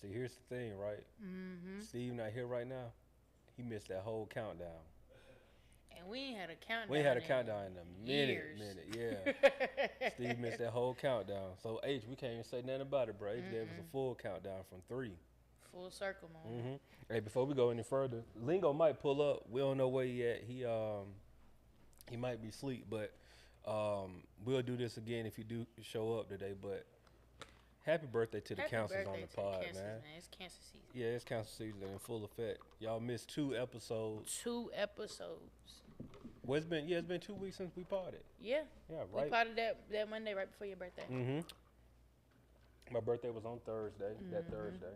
See, here's the thing, right? Steve not here right now. He missed that whole countdown. And we ain't had a We ain't had countdown a countdown in a in minute, years. yeah. Steve missed that whole countdown. So H, we can't even say nothing about it, bro. H gave us a full countdown from 3. Full circle moment. Hey, before we go any further, Lingo might pull up. We don't know where he at. He might be asleep, but we'll do this again if you do show up today. But happy birthday to the Happy councils on birthday the to the pod, cancers, man. man. It's cancer season. Yeah, it's council season in full effect. Y'all missed 2 episodes. 2 episodes. Well, it's been 2 weeks since we potted. Yeah. Yeah, We right. potted that Monday right before your birthday. My birthday was on Thursday. That Thursday.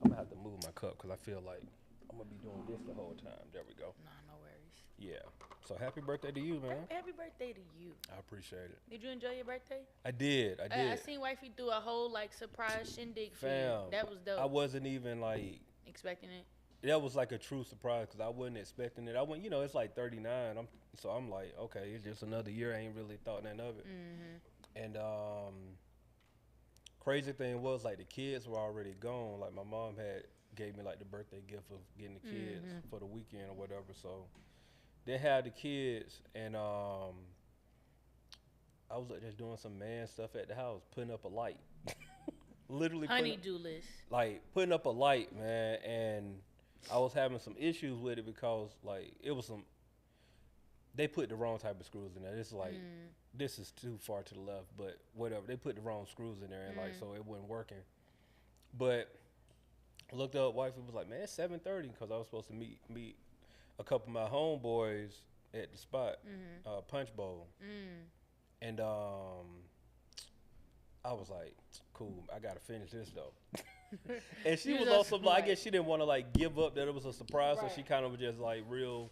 I'm gonna have to move my cup because I feel like I'm gonna be doing this the whole time. There we go. Nah, no worries. Yeah. So happy birthday to you, man. Happy birthday to you. I appreciate it. Did you enjoy your birthday? I did. I seen wifey do a whole like surprise shindig for you. Fam, That was dope. I wasn't even like Expecting it. that was like a true surprise because I wasn't expecting it. I went, it's like 39. I'm like, okay, it's just another year. I ain't really thought nothing of it. And crazy thing was like the kids were already gone. Like my mom gave me like the birthday gift of getting the kids for the weekend or whatever. So they had the kids, and I was like just doing some man stuff at the house, putting up a light. Literally Honeydew list. like putting up a light, man, and I was having some issues with it because like it was they put the wrong type of screws in there. It's like this is too far to the left, but whatever. They put the wrong screws in there, and like so it wasn't working. But I looked up, wifey was like, "Man, it's 7:30," because I was supposed to meet a couple of my homeboys at the spot, Punch Bowl, and I was like, "Cool, I gotta finish this though." And she You was was also like, I like- guess she didn't want to like give up that it was a surprise, so Right. she kind of was just like real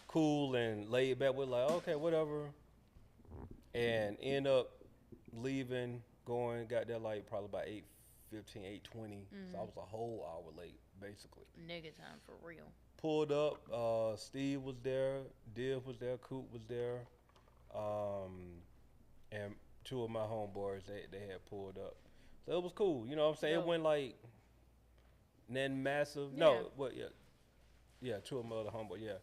cool and laid back with like, okay, whatever, and end up leaving, got there like probably about 8:15, 8:20. So I was a whole hour late, basically. Nigga time for real. Pulled up, Steve was there, Div was there, Coop was there, and 2 of my homeboys, they had pulled up. So it was cool, you know what I'm saying? Dope. It went like nothing massive. Yeah. No, what? Yeah, 2 of my other homeboys, yeah.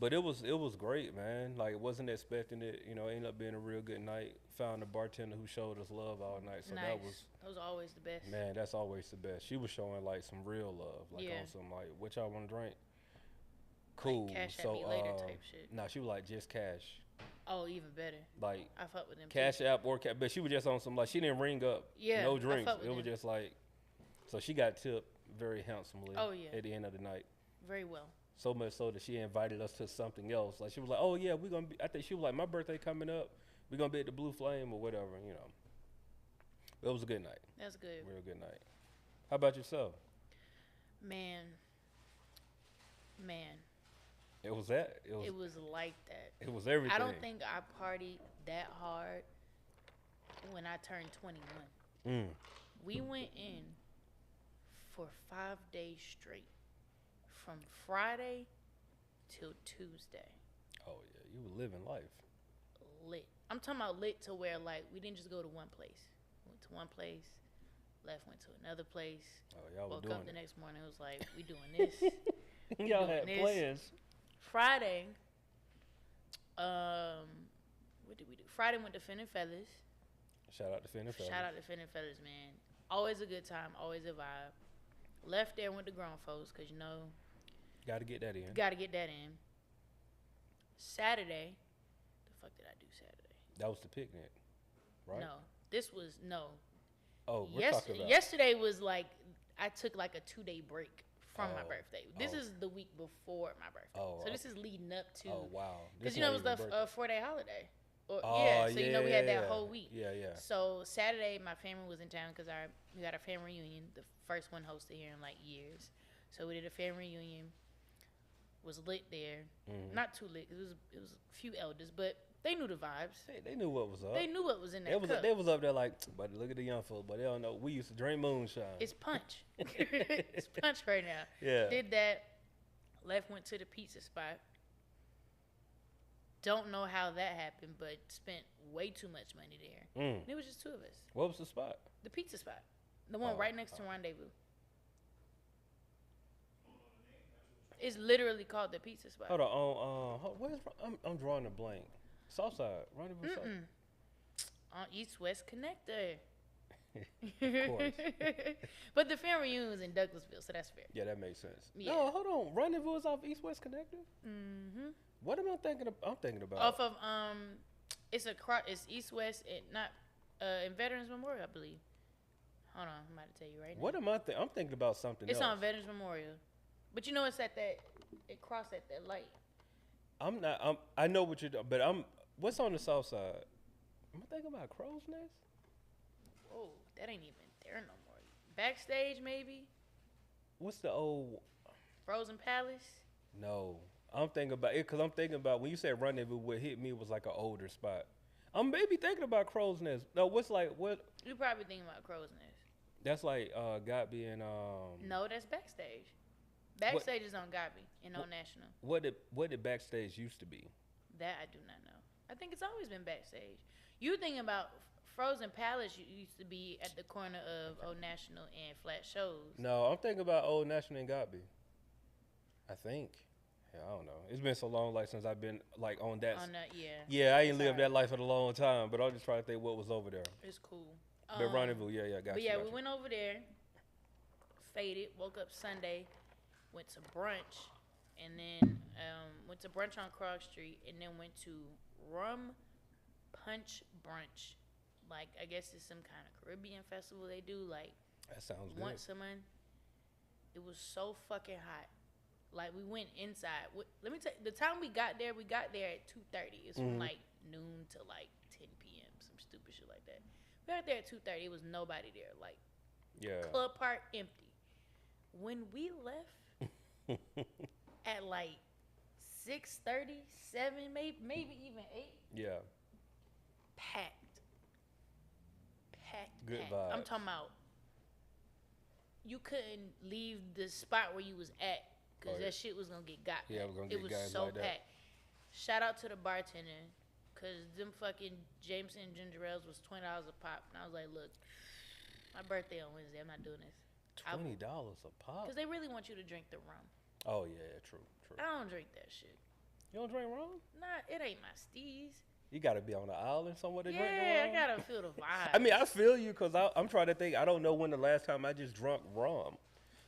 But it was great, man. Like wasn't expecting it. Ended up being a real good night. Found a bartender who showed us love all night. So Nice. Those are always the best. man, that's always the best. She was showing like some real love, like Yeah. on some like what y'all want to drink. Cool. cash at so me later type shit. Nah, she was like just cash, Oh, even better. like I fuck with them. cash too. app or cash. But she was just on some like she didn't ring up. Yeah, No I drinks. fuck with It was them. just like, so she got tipped very handsomely. Oh, yeah. At the end of the night. Very well. So much so that she invited us to something else. Like she was like, "Oh yeah, we're gonna be." I think she was like, "My birthday coming up. We're gonna be at the Blue Flame or whatever." It was a good night, That's good. real good night. How about yourself? Man. It was that. It It was. was like that. It was everything. I don't think I partied that hard when I turned 21. Mm. We went in for 5 days straight. From Friday till Tuesday. Oh yeah, you were living life. Lit. I'm talking about lit to where like we didn't just go to one place. We went to one place, left, went to another place. Oh, y'all were Woke doing up the it. next morning, it was like, we doing this. Y'all doing had this. plans. Friday, what did we do? Friday went to Fin and Feathers. Shout out to Finn and Feathers. Shout out to Fin and Feathers, man. Always a good time, always a vibe. Left there, went to grown folks, because Got to get that in. got to get that in. Saturday, the fuck did I do Saturday? That was the picnic, right? No, this was, no. Oh, we're talking about. Yesterday was like, I took like a 2-day break from my Oh, birthday. This oh. is the week before my birthday. Oh, So this is leading up to. Oh wow. Because This it not was even the birthday. 4-day holiday. Or, Oh, yeah, so we had yeah. that whole week. Yeah, yeah. So Saturday, my family was in town because we got our family reunion, the first one hosted here in like years. So we did a family reunion. Was lit there, Mm-hmm. not too lit. It was a few elders, but they knew the vibes. They knew what was up. They knew what was in that cup. They was up there like, but look at the young folks, but they don't know. We used to drink moonshine. It's punch. It's punch right now. Yeah. Did that. Left, went to the pizza spot. Don't know how that happened, but spent way too much money there. Mm. And it was just 2 of us. What was the spot? The pizza spot. The one Oh, right next to Rendezvous. It's literally called the pizza spot. Hold on. Where's I'm drawing a blank. Southside. Rendezvous. South. On East West Connector. Of course. But the family reunion was in Douglasville, so that's fair. Yeah, that makes sense. Yeah. No, hold on. Rendezvous is off East West Connector. Mm-hmm. What am I thinking of? I'm thinking about Off of it's East West and not in Veterans Memorial, I believe. Hold on, I'm about to tell you right now. What am I thinking? I'm thinking about something It's else. on Veterans Memorial, but you know it's at that. It crossed at that light. I'm not. I know what you're doing, but What's on the south side? Am I thinking about Crow's Nest? Whoa, that ain't even there no more. Backstage maybe. What's the old? Frozen Palace. No, I'm thinking about it because I'm thinking about when you said Rendezvous. What hit me was like an older spot. I'm maybe thinking about Crow's Nest. No, what's like what? You probably thinking about Crow's Nest. That's like Gatsby and No, that's Backstage. Backstage is on Gatsby and on National. What did Backstage used to be? That I do not know. I think it's always been Backstage. You thinking about Frozen Palace used to be at the corner of Old National and Flat Shows. No, I'm thinking about Old National and Gatsby. I think. Yeah, I don't know. It's been so long, like since I've been like on that. Yeah. Yeah, I ain't lived that life in a long time, but I'm just trying to think what was over there. It's cool. But Rendezvous, yeah, got But you. yeah, got we you. went over there, faded, woke up Sunday, went to brunch, and then went to brunch on Krog Street, and then went to Rum Punch Brunch. Like, I guess it's some kind of Caribbean festival they do, like, That sounds good. once a month. It was so fucking hot. Like, we went inside. Let me tell you, the time we got there at 2:30. It's from like noon to like 10 p.m. Some stupid shit like that. We got there at 2:30. It was nobody there. Like, Yeah. Club Park empty. When we left at like 6:30, 7, maybe even 8, Yeah. packed. Good packed. vibes. I'm talking about you couldn't leave the spot where you was at because Oh, yeah. that shit was gonna get got. Yeah, it back. was gonna It get was guys so like that. packed. Shout out to the bartender because them fucking Jameson ginger ales was $20 a pop, and I was like, look, my birthday on Wednesday. I'm not doing this $20 a pop. because they really want you to drink the rum. Oh yeah, true. I don't drink that shit. You don't drink rum? Nah, it ain't my steez. You gotta be on the island somewhere to drink the Yeah, rum. I gotta feel the vibe. I mean, I feel you because I'm trying to think. I don't know when the last time I just drunk rum.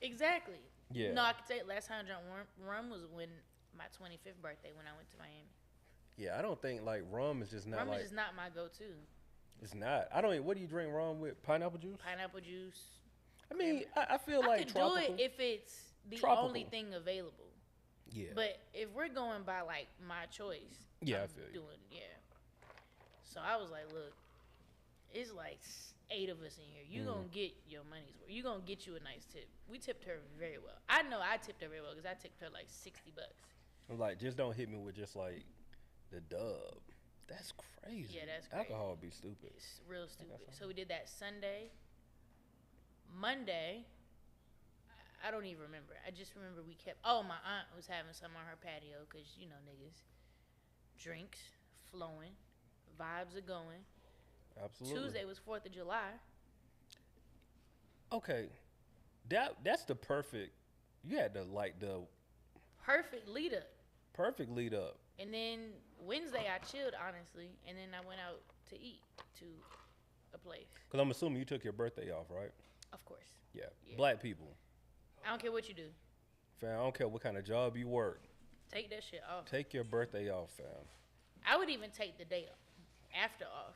Exactly. Yeah. No, I can tell you last time I drank rum was when my 25th birthday when I went to Miami. Yeah, I don't think like rum is just not Rum like is just not my go-to. it's not. I don't. What do you drink rum with? Pineapple juice? Pineapple juice. I mean, I feel I like could tropical. do it if it's the Tropical. only thing available. Yeah. But if we're going by like my choice, Yeah, I I'm feel you. doing So I was like, look, it's like 8 of us in here. You Mm-hmm. gonna get your money's worth. You gonna get you a nice tip. We tipped her very well. I know I tipped her very well because I tipped her like $60. I'm like, just don't hit me with just like the dub. That's crazy. Yeah, that's crazy. Alcohol be stupid. It's real stupid. So we did that Sunday. Monday, I don't even remember. I just remember we kept. Oh, my aunt was having some on her patio because you know niggas. Drinks flowing, vibes are going. Absolutely. Tuesday was 4th of July. Okay, that's the perfect. You had the Perfect lead up. perfect lead up. And then Wednesday I chilled honestly, and then I went out to eat to a place. Cause I'm assuming you took your birthday off, right? Of course. Yeah. Yeah. Black people, I don't care what you do. fam. I don't care what kind of job you work. Take that shit off. Take your birthday off, fam. I would even take the day after off.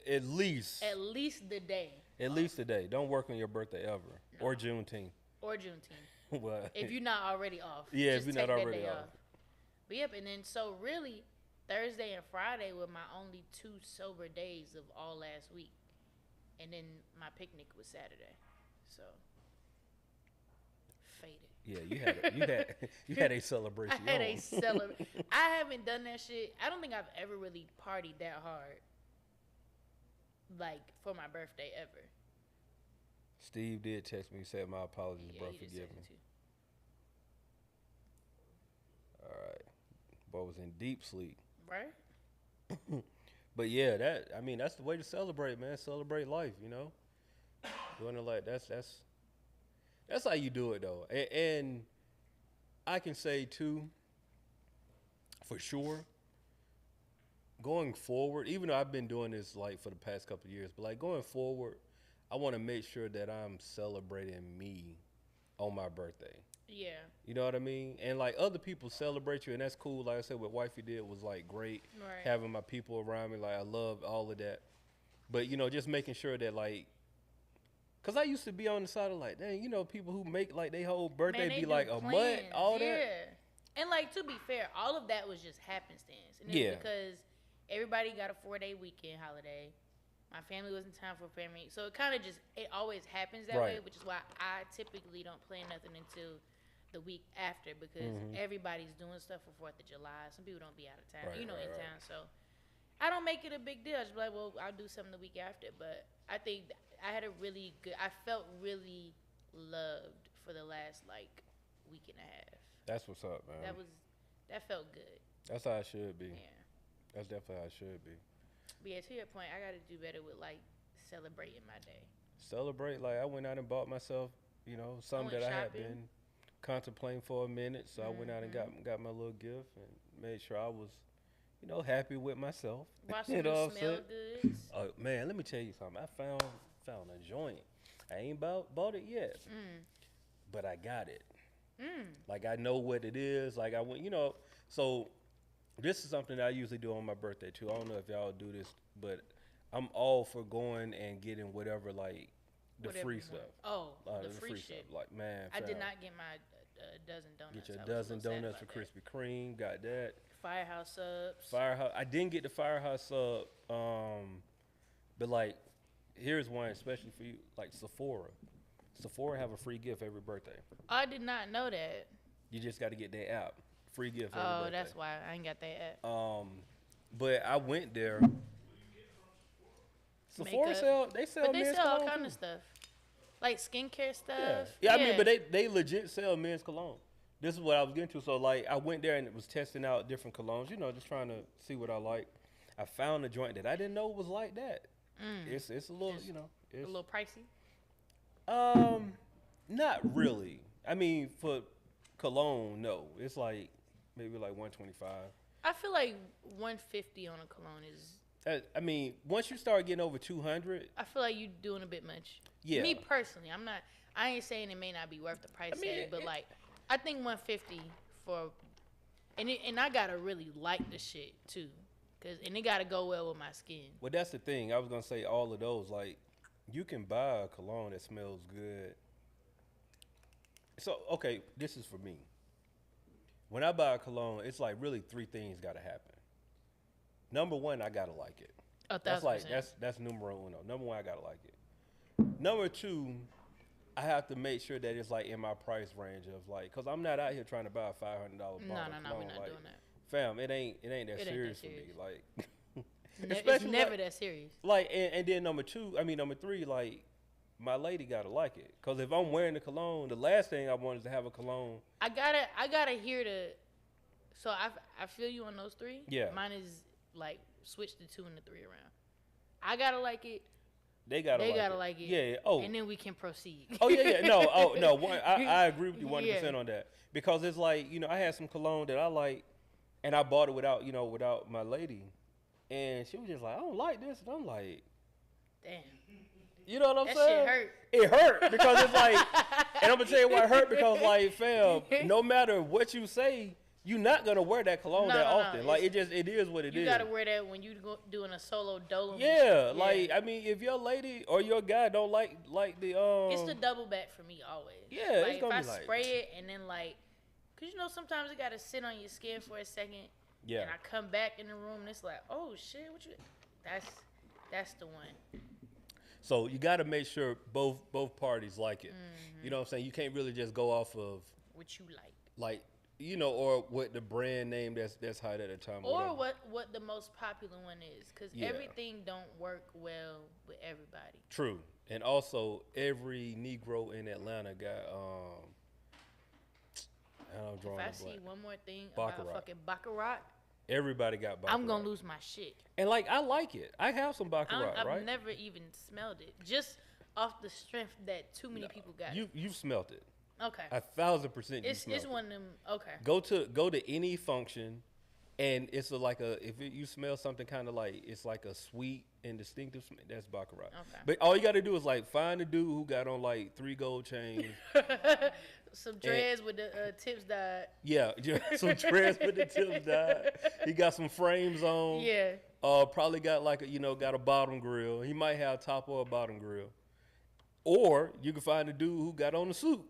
At least. At least the day. At least today. Don't work on your birthday ever. Or Juneteenth. Or Juneteenth. Well, If you're not already off. Yeah, if just you're take not that already day off. But yep, and then so really Thursday and Friday were my only 2 sober days of all last week. And then my picnic was Saturday. So faded. yeah, you had a celebration. I had a celebration. I haven't done that shit. I don't think I've ever really partied that hard. Like for my birthday ever. Steve did text me, said my apologies, bro, he just forgive said me. it too. All right. Boy was in deep sleep. Right? But yeah, that's the way to celebrate, man. Celebrate life, you know. Doing it like that's how you do it though. And I can say too, for sure, going forward, even though I've been doing this like for the past couple of years, but like going forward, I want to make sure that I'm celebrating me on my birthday. Yeah. You know what I mean? And like other people celebrate you, and that's cool. Like I said, what wifey did was like great. Right. Having my people around me, like I love all of that. But you know, just making sure that like, cause I used to be on the side of like, dang, you know, people who make like their whole birthday Man, they be do like a plans. month, all Yeah. that. And like to be fair, all of that was just happenstance. And it's Yeah. because everybody got a 4-day weekend holiday. My family was in town for family. So it kind of just, it always happens that way, Right. which is why I typically don't plan nothing until the week after because Mhm. everybody's doing stuff for 4th of July. Some people don't be out of town, Right, you know, right, in right. town. So I don't make it a big deal. I just be like, well, I'll do something the week after. But I think I had a really good, I felt really loved for the last like week and a half. That's what's up, man. That felt good. That's how it should be. Yeah. That's definitely how it should be. But yeah, to your point, I got to do better with like celebrating my day. Celebrate. Like I went out and bought myself, you know, something went that I had shopping. been contemplating for a minute. So I went out and Mm-hmm. got my little gift and made sure I was, you know, happy with myself. Watch You some know what I'm smell saying? goods. Oh man, let me tell you something. I found a joint. I ain't bought it yet, but I got it. Like I know what it is. Like I went, you know. So this is something that I usually do on my birthday too. I don't know if y'all do this, but I'm all for going and getting whatever like the Whatever free you stuff. want. Oh, the free shit. stuff. Like man, I did fam, not get my dozen donuts. get your I was a dozen little sad donuts for about that. Krispy Kreme. Got that. Firehouse subs. Firehouse. I didn't get the Firehouse sub. But like, here's one especially for you. Like Sephora. Sephora have a free gift every birthday. I did not know that. You just got to get their app. Free gift every Oh, birthday. that's why I ain't got that app. But I went there. Sephora Makeup. sell. They sell. But they men's sell all cologne kind too. of stuff, like skincare stuff. Yeah. Yeah, I mean, but they legit sell men's cologne. This is what I was getting to. So like, I went there and it was testing out different colognes. You know, just trying to see what I like. I found a joint that I didn't know was like that. It's a little, you know, a it's little pricey. not really. I mean, for cologne, no. It's like maybe like 125. I feel like 150 on a cologne is. I mean, once you start getting over 200, I feel like you doing a bit much. Yeah. Me personally, I'm not. I ain't saying it may not be worth the price I mean, tag, but like, I think 150 for, and I gotta really like the shit too, and it gotta go well with my skin. well, that's the thing. I was gonna say all of those. Like, you can buy a cologne that smells good. So, okay, this is for me. When I buy a cologne, it's like really three things gotta happen. Number one, I gotta like it. That's like 1,000%. that's numero uno. Number one, I gotta like it. Number two, I have to make sure that it's like in my price range of like, cause I'm not out here trying to buy a $500 bottle. No, of we're cologne. not like, doing that. Fam, it ain't that It ain't that serious for me. serious. Like, It's especially never like, that serious. like and then number three, like my lady gotta like it. Cause if I'm wearing the cologne, the last thing I want is to have a cologne. I gotta hear the. So I feel you on those three. Yeah. Mine is like switch the 2 and the 3 around. I gotta like it. They gotta They like it. it. Yeah. Oh. And then we can proceed. Oh yeah. No. Oh no. I agree with you 100% Yeah. on that, because it's like, I had some cologne that I like, and I bought it without my lady, and she was just like, I don't like this, and I'm like, Damn. you know what I'm That saying? shit hurt. It hurt because it's like, and I'm gonna tell you why it hurt, because like, fam, no matter what you say, you're not gonna wear that cologne No, that no, no. often. Like it is what it is. You gotta wear that when you doing a solo dolo. Yeah, like I mean, if your lady or your guy don't like the it's the double back for me always. Yeah, like it's gonna if be I like- spray it and then like, cause sometimes it gotta sit on your skin for a second. Yeah. And I come back in the room and it's like, oh shit, what you? That's the one. So you got to make sure both parties like it. You know what I'm saying? You can't really just go off of What you like. or what the brand name that's hot at the time. Or whatever. what the most popular one is, because Yeah. everything don't work well with everybody. True. And also, every Negro in Atlanta got I'm If drawing I a see blank. one more thing Baccarat. about fucking Baccarat, Everybody got Baccarat. I'm gonna lose my shit. And like I like it. I have some Baccarat, I've right? never even smelled it, just off the strength that too many people got. You've smelt it. Okay. 1,000% you It's smelled it. one of them. Okay. Go to any function, and it's you smell something kind of like it's like a sweet and distinctive. That's baccarat. Okay. But all you got to do is like find a dude who got on like 3 gold chains. Some dreads with the tips dyed. Yeah, some dreads with the tips dyed. He got some frames on. Yeah. Probably got like got a bottom grill. He might have top or a bottom grill. Or you can find a dude who got on the suit.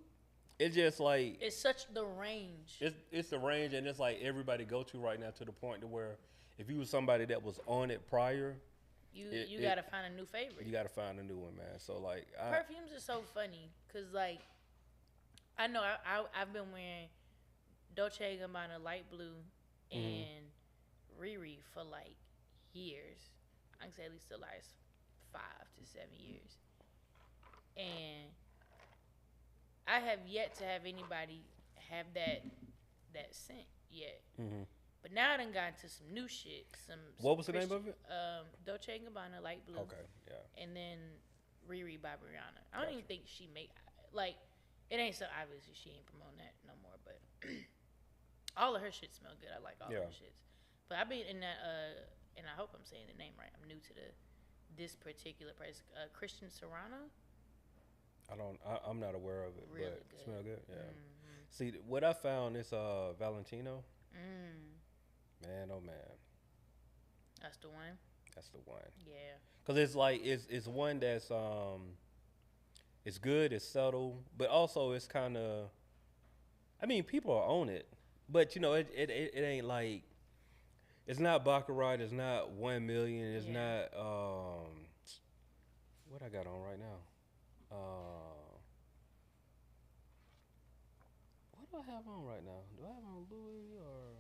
It's just like It's such the range. it's the range, and it's like everybody go to right now to the point to where if you was somebody that was on it prior, You gotta find a new favorite. you got to find a new one, man. So like, Perfumes are so funny because like I know I've been wearing Dolce & Gabbana light blue and Riri for like years. I can say at least the last 5 to 7 years, and I have yet to have anybody have that scent yet. But now I done got into some new shit. What was the name of it? Dolce & Gabbana light blue. Okay, yeah. And then Riri by Brianna. I don't even think she make like it ain't so obviously she ain't promoting that no more. But all of her shit smell good. I like all of her shits. But I've been in that and I hope I'm saying the name right. I'm new to this particular place. Christian Serrano. I'm not aware of it, Really but good. it smell good. Yeah. See, what I found is Valentino. Man, oh man, That's the one. that's the one. Yeah. Cause it's like it's one that's it's good, it's subtle, but also it's kind of. I mean, people are on it, but it ain't like. It's not baccarat. It's not 1 million. It's not what I got on right now. What do I have on right now? Do I have on Louis or?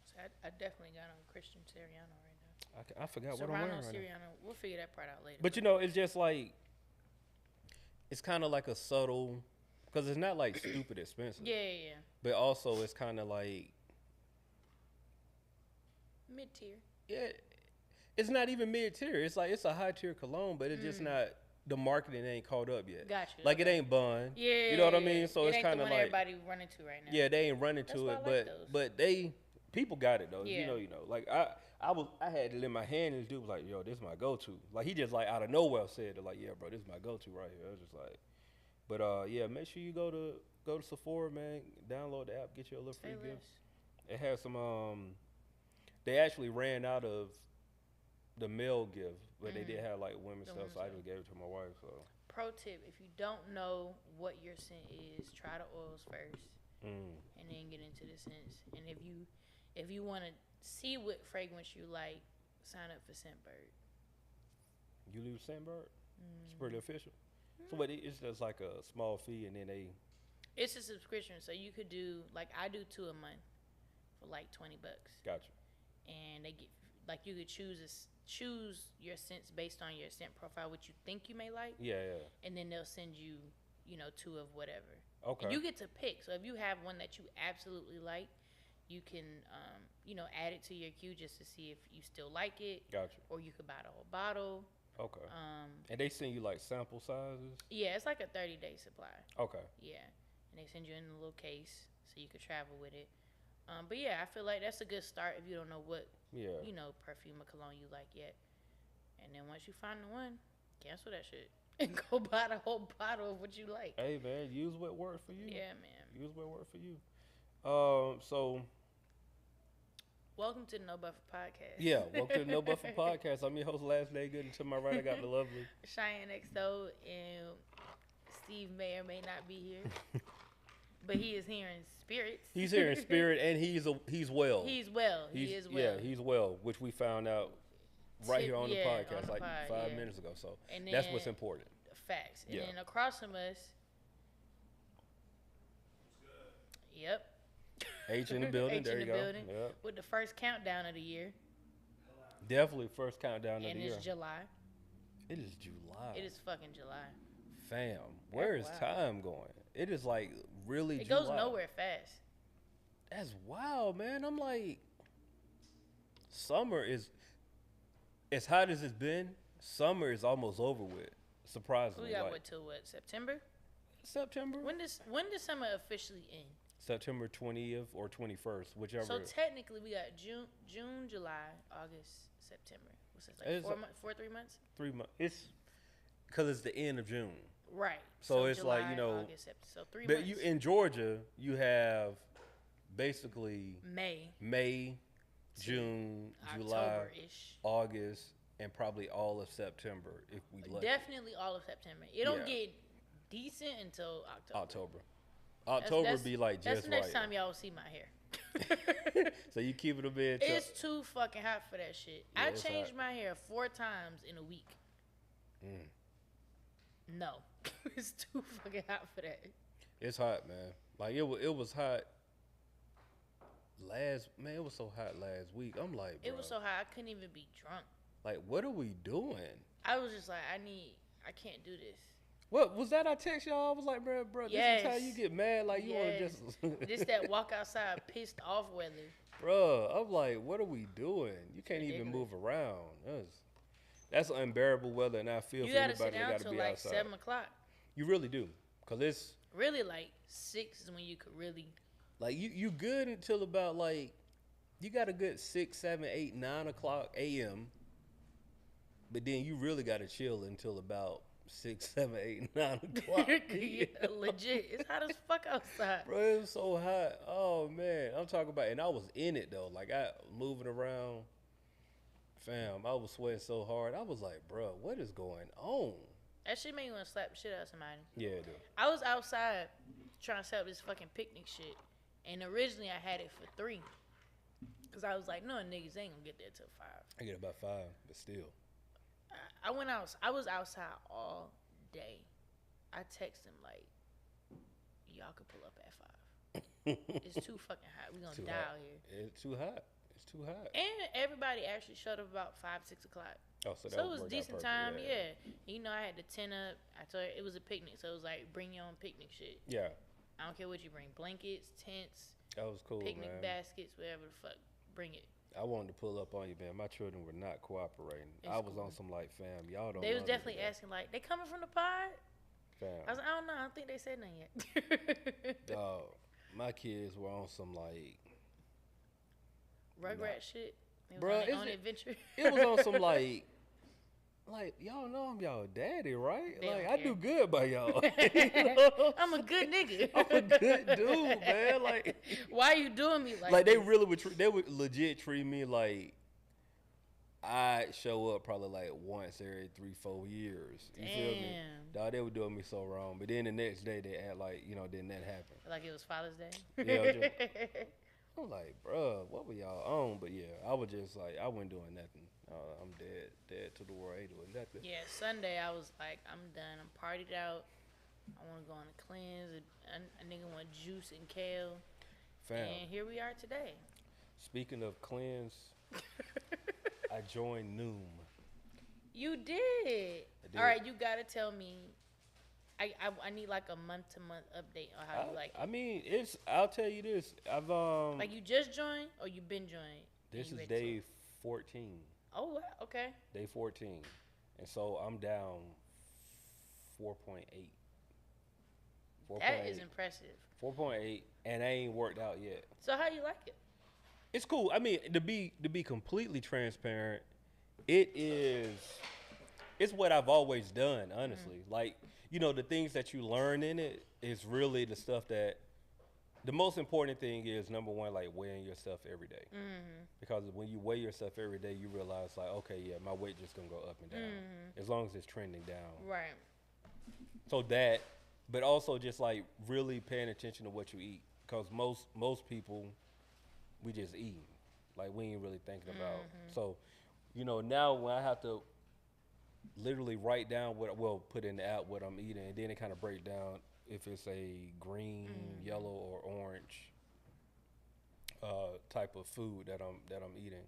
So I definitely got on Christian Siriano right now. I forgot what I'm wearing right now. Siriano. We'll figure that part out later. But it's just like it's kind of like a subtle, because it's not like stupid expensive. Yeah. But also it's kind of like Mid tier. yeah, it's not even mid tier. It's like it's a high tier cologne, but it's just not. The marketing ain't caught up yet. Got you. Like it ain't Bun. Yeah. You know what I mean? So it's kind of like everybody running to right now. yeah, they ain't running That's to why it, I like those. but people got it though. Yeah. You know. Like I had it in my hand, and this dude was like, "Yo, this is my go-to." Like he just like out of nowhere said it, like, "Yeah, bro, this is my go-to right here." I was just like, but yeah, make sure you go to Sephora, man. Download the app, get you a little free gift. It has some they actually ran out of the male gift, but they did have like women's stuff, so I just gave it to my wife. So pro tip: if you don't know what your scent is, try the oils first, and then get into the scents. And if you want to see what fragrance you like, sign up for Scentbird. you leave Scentbird? It's pretty official. So what? It's just like a small fee, and then It's a subscription, so you could do like I do 2 a month for like $20. Gotcha. And they get like you could choose your scents based on your scent profile, what you think you may like. Yeah. And then they'll send you 2 of whatever. Okay. And you get to pick. So if you have one that you absolutely like, you can add it to your queue just to see if you still like it. Gotcha. Or you could buy the whole bottle. Okay. And they send you like sample sizes? Yeah, it's like a 30-day supply. Okay. Yeah. And they send you in a little case so you could travel with it. But yeah, I feel like that's a good start if you don't know what perfume or cologne you like yet. And then once you find the one, cancel that shit and go buy the whole bottle of what you like. Hey man, use what works for you. Yeah, man. Use what works for you. So welcome to the No Buffer Podcast. yeah, welcome to the No Buffer Podcast. I'm your host, Last Day Good, and to my right I got the lovely Cheyenne XO, and Steve may or may not be here. But he is here in spirit. He's here in spirit, and he's well. He is well. Yeah, he's well, which we found out here on the podcast on the 5 minutes ago. So and that's what's important. Facts. And then across from us, yep. H in the building. H there in you the go. building Yep. with the first countdown of the year. Definitely first countdown of the And year. it's July. It is July. It is fucking July. Fam, where is time going? It is like really It July. goes nowhere fast. That's wild, man. I'm like, summer is as hot as it's been. Summer is almost over with. Surprisingly, We got like, till September? September. When does summer officially end? September 20th or 21st, whichever. So technically, we got June, July, August, September. What's this, like 3 months? 3 months. It's because it's the end of June. Right. So it's July, like, you know. August, September. So 3 But months. you in Georgia, you have basically May, June, July, October-ish. August, and probably all of September if we lucky. Definitely all of September. It don't get decent until October. October be like just right. That's the next time y'all will see my hair. So you keep it a bit. It's too fucking hot for that shit. Yeah, I changed my hair 4 times in a week. No, it's too fucking hot for that. It's hot, man. Like it was hot. It was so hot last week. I'm like, bro, it was so hot I couldn't even be drunk. Like, what are we doing? I was just like, I can't do this. What was that? I text y'all. I was like, bro, Yes. this is how you get mad. Like you want to just this that walk outside pissed off weather. Bro, I'm like, what are we doing? You can't even move around. That's unbearable weather, and I feel for anybody that got to be like outside. 7 o'clock. You really do, cause it's really like 6 is when you could really. Like you good until about like you got a good 6, 7, 8, 9 o'clock a.m. But then you really got to chill until about 6, 7, 8, 9 o'clock. Yeah, legit, it's hot as fuck outside. Bro, it was so hot. Oh man, I'm talking about, and I was in it though. Like I moving around, fam. I was sweating so hard. I was like, bro, what is going on? That shit made me want to slap the shit out of somebody. Yeah, it did. I was outside trying to set up this fucking picnic shit, and originally I had it for 3, cause I was like, no niggas ain't gonna get there till 5. I get about 5, but still. I went out. I was outside all day. I texted him like, y'all could pull up at 5. It's too fucking hot. We gonna die out here. It's too hot. It's too hot. And everybody actually showed up about 5, 6 o'clock. Oh, so it was decent time. Yeah. You know, I had the tent up. I told her it was a picnic, so it was like bring your own picnic shit. Yeah. I don't care what you bring. Blankets, tents. That was cool, picnic man. baskets, whatever the fuck. Bring it. I wanted to pull up on you, man. My children were not cooperating. I was on some like, fam, y'all don't. They was definitely asking like, they coming from the pod? Fam. I was like, I don't know. I don't think they said nothing yet. Dog, my kids were on some like Rugrat shit. It was Bruh, on adventure. It was on some like y'all know I'm y'all daddy, right? They like don't I care. do good by y'all. I'm a good nigga. I'm a good dude, man. Like, why you doing me like they really would they would legit treat me like I show up probably like once every 3-4 years. You feel me? Dog, they were doing me so wrong. But then the next day they act like, you know, didn't that happen? Like it was Father's Day. Yeah. I'm like, bruh, what were y'all on? But yeah, I was just like, I wasn't doing nothing. I'm dead to the world. I ain't doing nothing. Yeah, Sunday I was like, I'm done. I'm partied out. I want to go on a cleanse. A nigga want juice and kale. Fam. And here we are today. Speaking of cleanse, I joined Noom. You did. All right, you gotta tell me. I need like a month-to-month update on how you like it. I mean, I'll tell you this. I've like you just joined or you been joined? This is day 14. Oh, wow. Okay. Day 14, and so I'm down 4.8. That is impressive. 4.8, and I ain't worked out yet. So how you like it? It's cool. I mean, to be completely transparent, it's what I've always done, honestly. Like, you know, the things that you learn in it is really the stuff that the most important thing is, number one, like weighing yourself every day. Because when you weigh yourself every day, you realize like, okay, yeah, my weight just gonna go up and down as long as it's trending down. Right. So that, but also just like really paying attention to what you eat, because most people, we just eat, like we ain't really thinking about. So, you know, now when I have to literally write down put in the app what I'm eating, and then it kind of breaks down if it's a green, yellow, or orange type of food that I'm eating.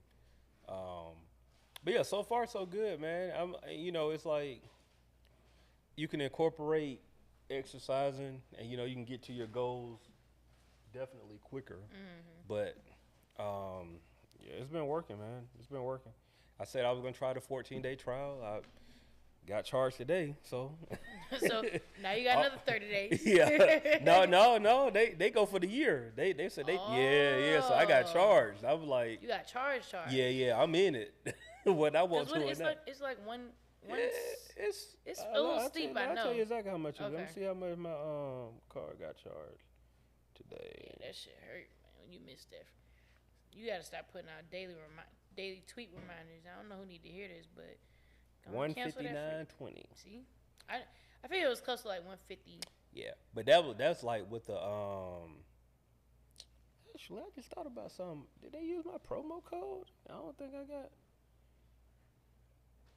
But yeah, so far so good, man. You know, it's like you can incorporate exercising, and you know, you can get to your goals definitely quicker. But yeah, it's been working, man. It's been working. I said I was gonna try the 14-day trial. got charged today, so. So now you got another 30 days. Yeah. No. They go for the year. They said they yeah. So I got charged. I was like, You got charged. yeah. I'm in it. What I want to. It's like one. It's a little steep. I know. I'll tell you exactly how much. Okay. Let me see how much my car got charged today. Yeah, that shit hurt, man. When you miss that, you gotta start putting out daily tweet reminders. I don't know who need to hear this, but 159.20. See, I feel it was close to like 150. Yeah, but that's like with the Actually, I just thought about something. Did they use my promo code? I don't think I got.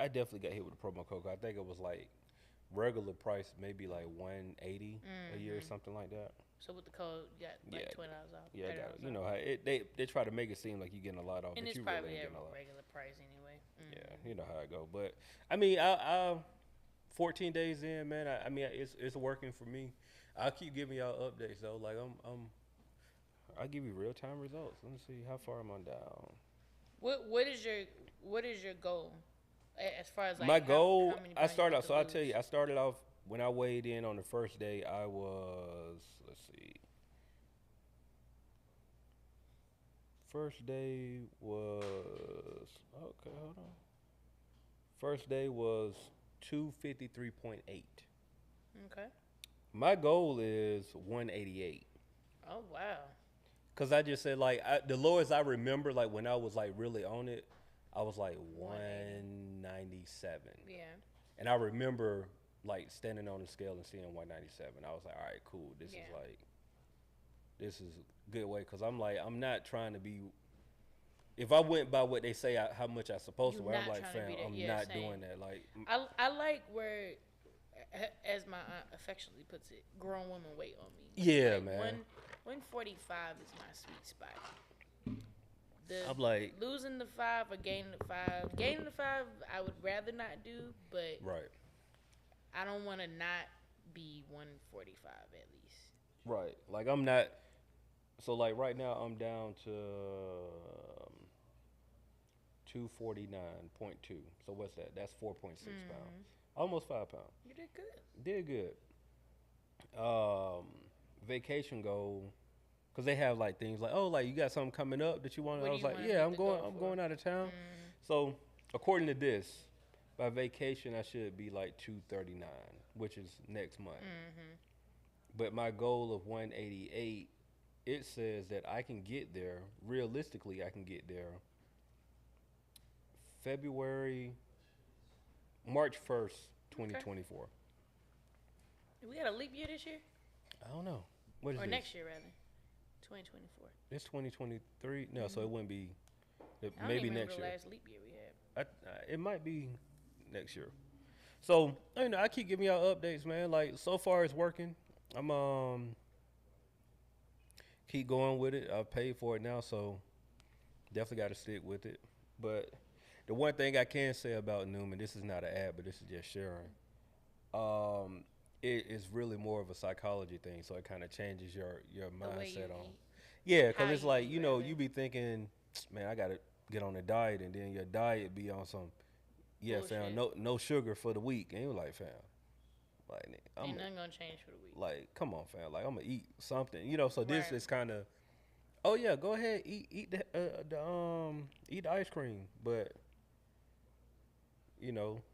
I definitely got hit with a promo code. I think it was like regular price, maybe like 180 a year or something like that. So with the code, you got like $20 off. Yeah, I got it. You know how they try to make it seem like you're getting a lot off, and but it's you probably really ain't at getting a lot. regular price anyway. Yeah, you know how it go. But I mean, I 14 days in, man. I mean, it's working for me. I'll keep giving y'all updates though. Like I'll give you real time results. Let me see how far am I down. What is your goal? As far as like my goal, how many I started pounds off. So I'll tell you, I started off when I weighed in on the first day. I was first day was okay. Hold on. First day was 253.8. Okay. My goal is 188. Oh wow. Cause I just said like the lowest I remember, like when I was like really on it, I was like 197. Yeah. And I remember like standing on the scale and seeing 197. I was like, all right, cool. This is a good way. Cause I'm like, I'm not trying to be. If I went by what they say, how much I supposed to weigh, I'm like, fam, I'm not doing that. Like, I like where, as my aunt affectionately puts it, grown women weight on me. Yeah, like man. 145 is my sweet spot. I'm like losing the 5 or gaining the 5. Gaining the 5, I would rather not do, but right. I don't want to not be 145 at least. Right. Like I'm not. So like right now I'm down to 249.2. So what's that? That's 4.6 pounds. Almost 5 pounds. You did good. Did good. Vacation goal, cause they have like things like, oh, like you got something coming up that you want. I was like, yeah, I'm going out of town. So according to this, by vacation I should be like 239, which is next month. But my goal of 188, it says that I can get there. Realistically, I can get there March 1st, 2024. We got a leap year this year? I don't know. What is or this? Next year, rather. 2024. It's 2023. No, so it wouldn't be. Maybe next year. The last leap year we had. It might be next year. So I keep giving y'all updates, man. Like so far, it's working. I'm keep going with it. I've paid for it now, so definitely got to stick with it. But the one thing I can say about Newman, this is not an ad, but this is just sharing. It is really more of a psychology thing, so it kind of changes your mindset on. Yeah, because it's like you be thinking, man, I gotta get on a diet, and then your diet be on some, fam, no sugar for the week, and you're like, fam, like ain't nothing gonna change for the week. Like, come on, fam, like I'm gonna eat something, So this is kind of, oh yeah, go ahead, eat the ice cream, but.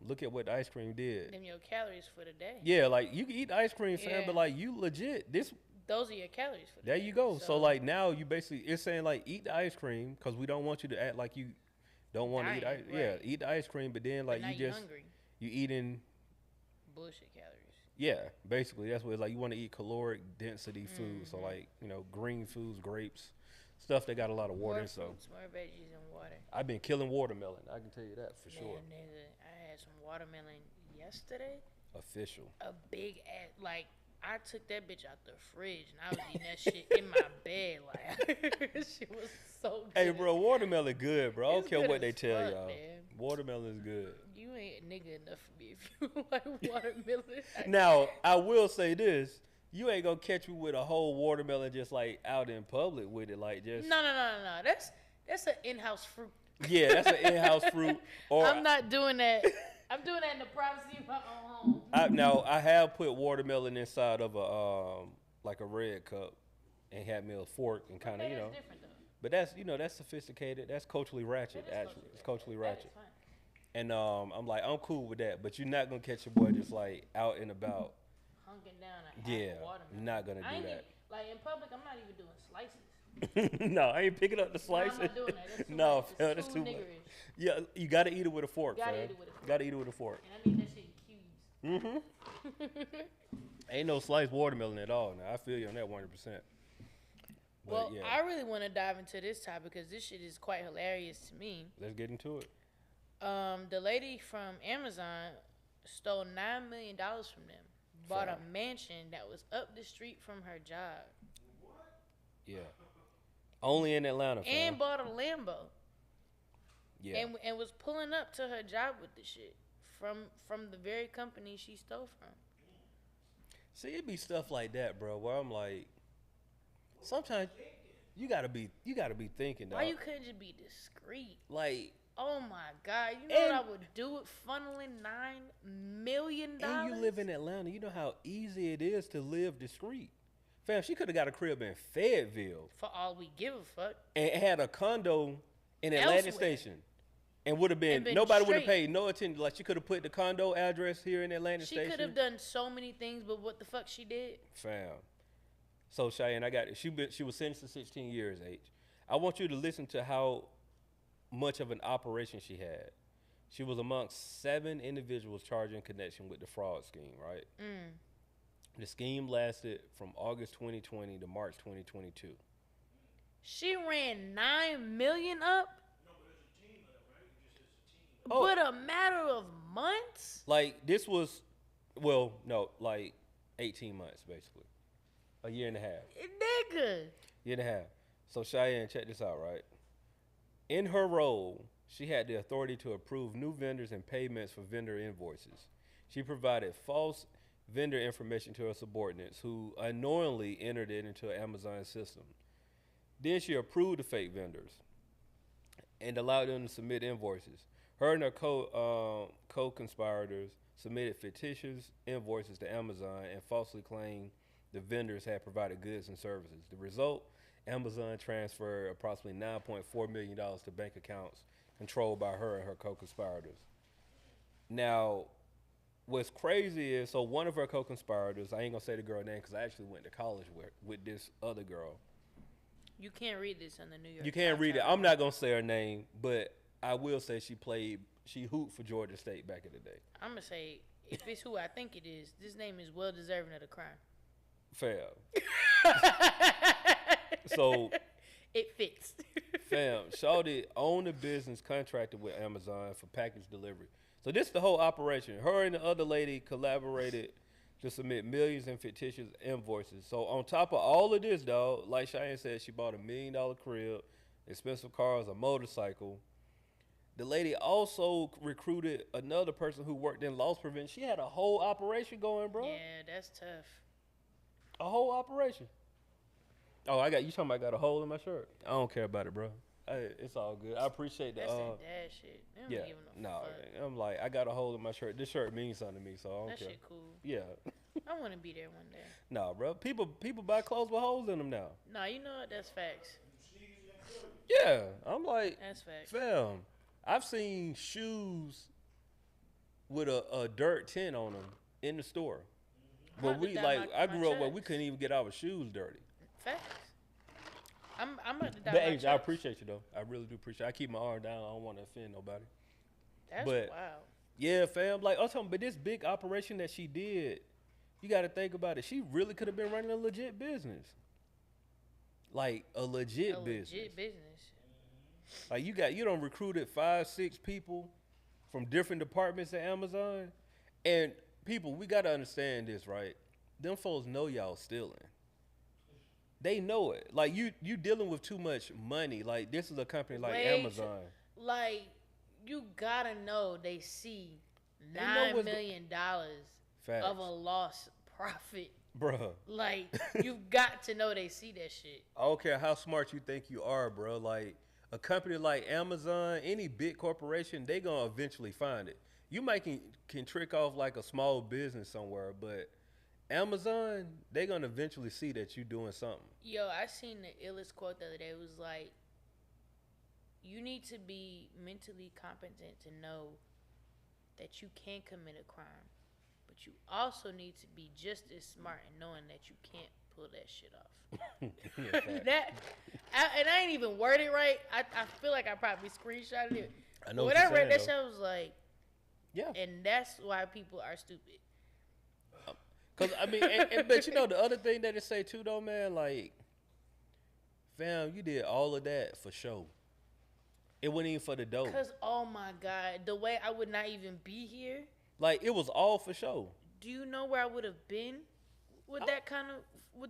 Look at what the ice cream did. Them your calories for the day. Yeah, like you can eat the ice cream, fam, but like you legit those are your calories for the day. There you go. So like now you basically it's saying like eat the ice cream because we don't want you to act like you don't want to eat ice. Right. Yeah, eat the ice cream, but then like you just hungry. You eating bullshit calories. Yeah, basically that's what it's like. You want to eat caloric density food, so like green foods, grapes. Stuff that got a lot of water, more veggies and water. I've been killing watermelon. I can tell you that for sure. Nigga, I had some watermelon yesterday. Official. A big ass, like I took that bitch out the fridge and I was eating that shit in my bed. Like shit was so good. Hey, bro, watermelon good, bro. I don't care what they tell y'all. Man. Watermelon is good. You ain't nigga enough for me if you like watermelon. Now I will say this. You ain't gonna catch me with a whole watermelon just like out in public with it, like just. No. That's an in-house fruit. Yeah, that's an in-house fruit. Or I'm not doing that. I'm doing that in the privacy of my own home. Now I have put watermelon inside of a like a red cup, and had me a fork and kind of Okay, that's different though. But that's sophisticated. That's culturally ratchet. That is Actually, it's culturally That is ratchet. fine. And I'm like, I'm cool with that. But you're not gonna catch your boy just like out and about. Hunking down a half Yeah, a watermelon. you're not gonna I do ain't that. even, like in public, I'm not even doing slices. No, I ain't picking up the No, slices. I'm not doing that. That's too No, much. fam, It's that's too much. niggerish. Yeah, you gotta eat it with a fork, Gotta fam. eat it with a fork. Gotta eat it with a fork. And I need that shit in cubes. Ain't no sliced watermelon at all. Now I feel you on that 100%. But Well, yeah, I really want to dive into this topic because this shit is quite hilarious to me. let's get into it. The lady from Amazon stole $9 million from them. Bought a mansion that was up the street from her job. Yeah, only in Atlanta, fam. And bought a Lambo. Yeah, And was pulling up to her job with the shit from the very company she stole from. see, it be stuff like that, bro. Where I'm like, sometimes you gotta be thinking, dog. Why you couldn't just be discreet? Like, Oh my God! You know And- what I would do with funneling $9 million? and you live in Atlanta, you know how easy it is to live discreet. Fam, she could have got a crib in Fayetteville For all we give a fuck. and had a condo in Atlantic Elsewhere. Station, and would have been, And been nobody would have straight. paid no attention. Like, she could have put the condo address here in Atlantic She Station. could have done so many things, but what the fuck she did? Fam. So Cheyenne, I got it. She was sentenced to 16 years, H. I want you to listen to how much of an operation she had. She was amongst 7 individuals charged in connection with the fraud scheme, right? The scheme lasted from August 2020 to March 2022. She ran $9 million up, Oh. but a matter of months. Like, this was, well, no, like 18 months, basically. A year and a half. Nigga. Year and a half. So Cheyenne, check this out, right? In her role, she had the authority to approve new vendors and payments for vendor invoices. She provided false vendor information to her subordinates who unknowingly entered it into Amazon's system. Then she approved the fake vendors and allowed them to submit invoices. Her and her co-conspirators submitted fictitious invoices to Amazon and falsely claimed the vendors had provided goods and services. The result, Amazon transferred approximately $9.4 million to bank accounts controlled by her and her co-conspirators. Now, what's crazy is, so one of her co-conspirators, I ain't gonna say the girl name because I actually went to college with this other girl. You can't read this on the New York You can't Times read it. article. I'm not gonna say her name, but I will say she hooped for Georgia State back in the day. I'm going to say, if it's who I think it is, this name is well deserving of the crime. Fam. So, It fits. fam, Shawty owned a business contracted with Amazon for package delivery. So this is the whole operation. Her and the other lady collaborated to submit millions in fictitious invoices. So on top of all of this, dog, like Cheyenne said, she bought $1 million crib, expensive cars, a motorcycle. The lady also recruited another person who worked in loss prevention. She had a whole operation going, bro. Yeah, that's tough. A whole operation. Oh, you talking about I got a hole in my shirt? I don't care about it, bro. It's all good. I appreciate that. That's that dad shit. They don't Yeah, be giving no, fuck. I'm like, I got a hole in my shirt. This shirt means something to me, so I don't That care. shit cool. Yeah, I want to be there one day. nah, bro. People buy clothes with holes in them now. Nah, you know what? That's facts. Yeah, I'm like, That's facts. fam. I've seen shoes with a dirt tint on them in the store. I'm But about to we dye like, my I grew up where we chucks. couldn't even get our shoes dirty. Facts. I'm about to die. But H, I appreciate you though. I really do appreciate. I keep my arm down. I don't want to offend nobody. That's but- wild. Yeah, fam. Like I'm talking, but this big operation that she did, you got to think about it. She really could have been running a legit business, like a legit business. Legit business. Like you don't recruited 5-6 people from different departments at Amazon, and people, we got to understand this, right? Them folks know y'all stealing. They know it. Like you dealing with too much money. Like this is a company like Way Amazon. Like, you gotta know they see They know $9 what's million Facts. of a lost profit. Bruh. Like, you've got to know they see that shit. I don't care how smart you think you are, bro. Like a company like Amazon, any big corporation, they gonna eventually find it. you might can trick off like a small business somewhere, but Amazon, they gonna eventually see that you doing something. Yo, I seen the illest quote the other day. It was like, you need to be mentally competent to know that you can commit a crime, but you also need to be just as smart in knowing that you can't pull that shit off. And I ain't even worded right. I feel like I probably screenshotted it. I know. When I read that shit, I was like, yeah. And that's why people are stupid. Cause I mean, but you know the other thing that they say too, though, man, like, fam, you did all of that for show. It wasn't even for the dough. Cause oh my god, the way I would not even be here. Like it was all for show. Do you know where I would have been with that kind of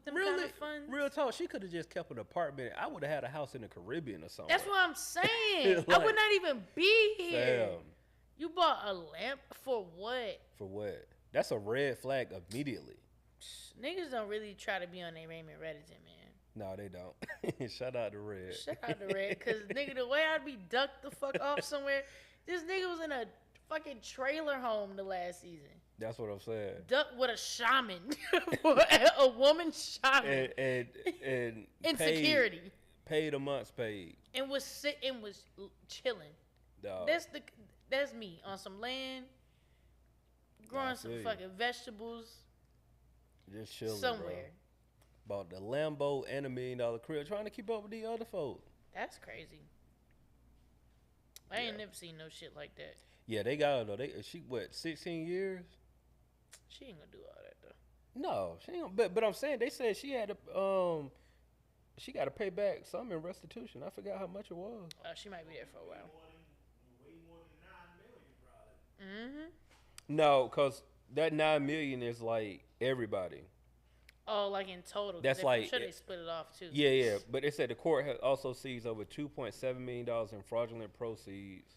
them really, kind of funds? Real talk, she could have just kept an apartment. I would have had a house in the Caribbean or something. That's what I'm saying. Like, I would not even be here. Fam. You bought a lamp for what? For what? That's a red flag immediately. Niggas don't really try to be on their Raymond Reddington, man. No, they don't. Shout out to Red. Shout out to Red, cause nigga, the way I'd be ducked the fuck off somewhere. This nigga was in a fucking trailer home the last season. That's what I'm saying. Ducked with a shaman, a woman shaman, and insecurity. Paid a month's paid. And was chilling. Dog. That's me on some land, growing some fucking vegetables. Just chilling somewhere. Bro. Bought the Lambo and $1 million crib, trying to keep up with the other folks. That's crazy. I ain't never seen no shit like that. Yeah, they got her though. She what, 16 years? She ain't gonna do all that though. No, she ain't. But I'm saying they said she had to she got to pay back some in restitution. I forgot how much it was. She might be there for a while. Mm-hmm. No, cause that $9 million is like everybody. Oh, like in total. That's like, I'm sure they split it off too. Yeah. But they said the court has also seized over $2.7 million in fraudulent proceeds.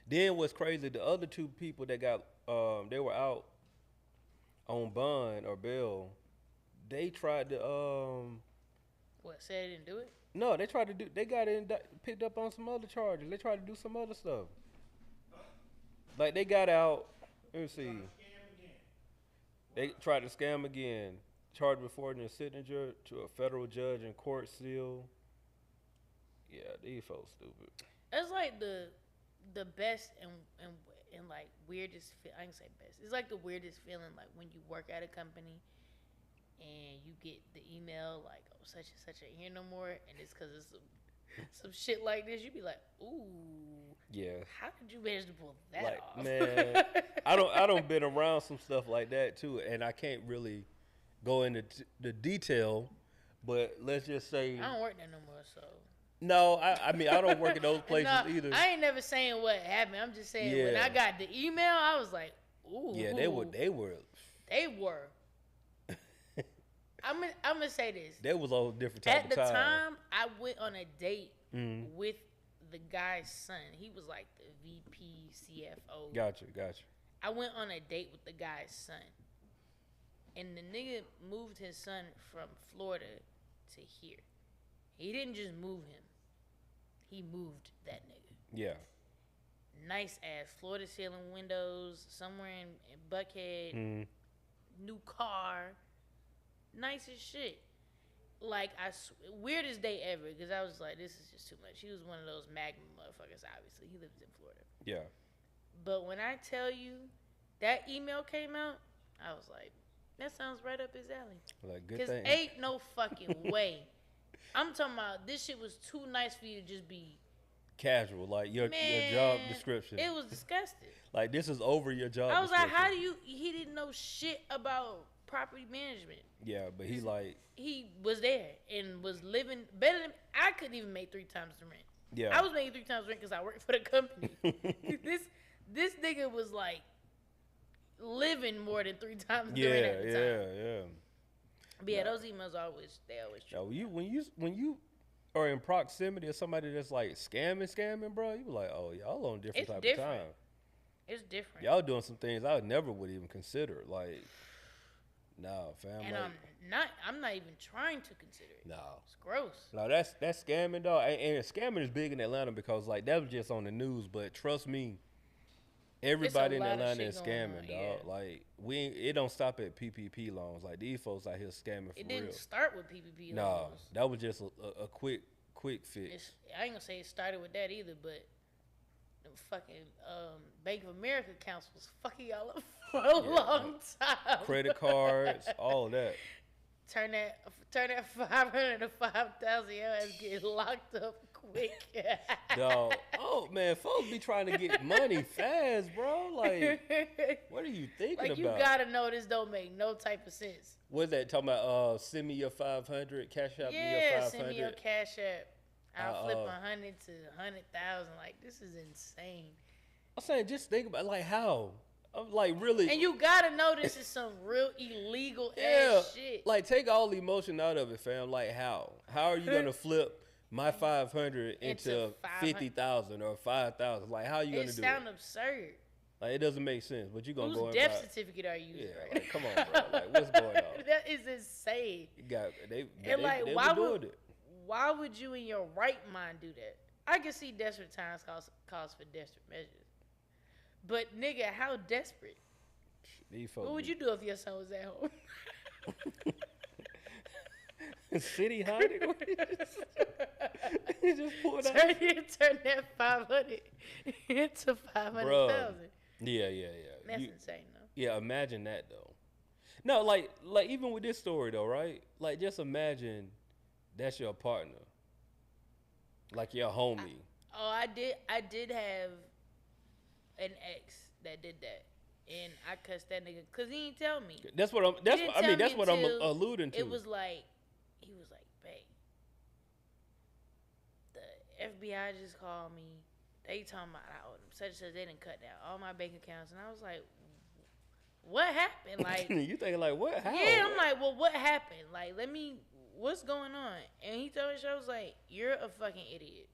Then what's crazy? The other two people that got they were out on bond or bail. They tried to What? Say they didn't do it? No, they tried to do. They got picked up on some other charges. They tried to do some other stuff. Like they got out. Let me see. They tried to scam again. Charged with forging a signature to a federal judge and court seal. Yeah, these folks stupid. That's like the best and like weirdest. I can say best. It's like the weirdest feeling, like when you work at a company and you get the email like, oh, such and such ain't here no more, and it's because of some shit like this. You be like, ooh, yeah. How did you manage to pull that like, off? Man, I don't been around some stuff like that too, and I can't really go into the detail. But let's just say I don't work there no more, so. No, I mean I don't work in those places either. I ain't never saying what happened. I'm just saying when I got the email, I was like, ooh. Yeah, they were. They were. I'm gonna say this. That was all different type At of the time. time, I went on a date with the guy's son. He was like the VP CFO. Gotcha. I went on a date with the guy's son, and the nigga moved his son from Florida to here. He didn't just move him. He moved that nigga. Yeah. Nice ass floor to ceiling windows somewhere in Buckhead. New car. Nice as shit. Like, weirdest day ever, because I was like, this is just too much. He was one of those magma motherfuckers, obviously. He lives in Florida. Yeah. But when I tell you that email came out, I was like, that sounds right up his alley. Like, good thing. Because ain't no fucking way. I'm talking about this shit was too nice for you to just be casual, like your job description. It was disgusting. Like, this is over your job I was like, description. he didn't know shit about property management. Yeah, but he was there and was living better than I couldn't even make 3 times the rent. Yeah. I was making 3 times the rent because I worked for the company. this nigga was like living more than 3 times the rent at the time. Yeah. But yeah, those emails always true. Yeah, when you are in proximity of somebody that's like scamming, bro, you be like, oh, y'all on different type of time. It's different. Y'all doing some things I never would even consider. Like, Nah, fam. And like, I'm not even trying to consider it. nah. It's gross. No, that's scamming, dog. And scamming is big in Atlanta because like that was just on the news. But trust me, everybody in lot of Atlanta shit is going scamming, on, dog. yeah. Like it don't stop at PPP loans. Like these folks out here scamming for It real. didn't start with PPP Nah, loans. that was just a quick fix. I ain't gonna say it started with that either, but the fucking Bank of America accounts was fucking y'all up for a long time. Credit cards, all that. Turn that 500 to 5,000, your ass get locked up quick. Dog. Oh man, folks be trying to get money fast, bro. Like, what are you thinking like about? you gotta know this don't make no type of sense. What's that talking about? Send me your 500, cash out me your 500. Send me your cash app. I'll flip 100 to 100,000. Like this is insane. I'm saying, just think about like how, I'm like really. And you gotta know this is some real illegal ass shit. Like take all the emotion out of it, fam. Like how are you gonna flip my 500 into 50,000 or 5,000? Like how are you gonna do it? It sound absurd. Like it doesn't make sense. But you gonna go Whose and death buy, certificate are you using? Yeah, Right like come on, bro. Like what's going on? That is insane. You got they like, they why were would doing it. why would you in your right mind do that? I can see desperate times calls for desperate measures. But nigga, how desperate? These folks What would you do if your son was at home? City hiding? He just pulled out. Turn that 500 into 500,000. Yeah. That's insane, though. Yeah, imagine that though. No, like even with this story though, right? Like just imagine that's your partner, like your homie. I did have an ex that did that, and I cussed that nigga because he didn't tell me. That's what I'm. That's what I'm alluding to. It was like he was like, babe, the FBI just called me. They talking about I owed them such and such. They didn't cut down all my bank accounts, and I was like, what happened? Like you thinking like what? How? Yeah, I'm like, well, what happened? Like, what's going on? And he told me, I was like, you're a fucking idiot.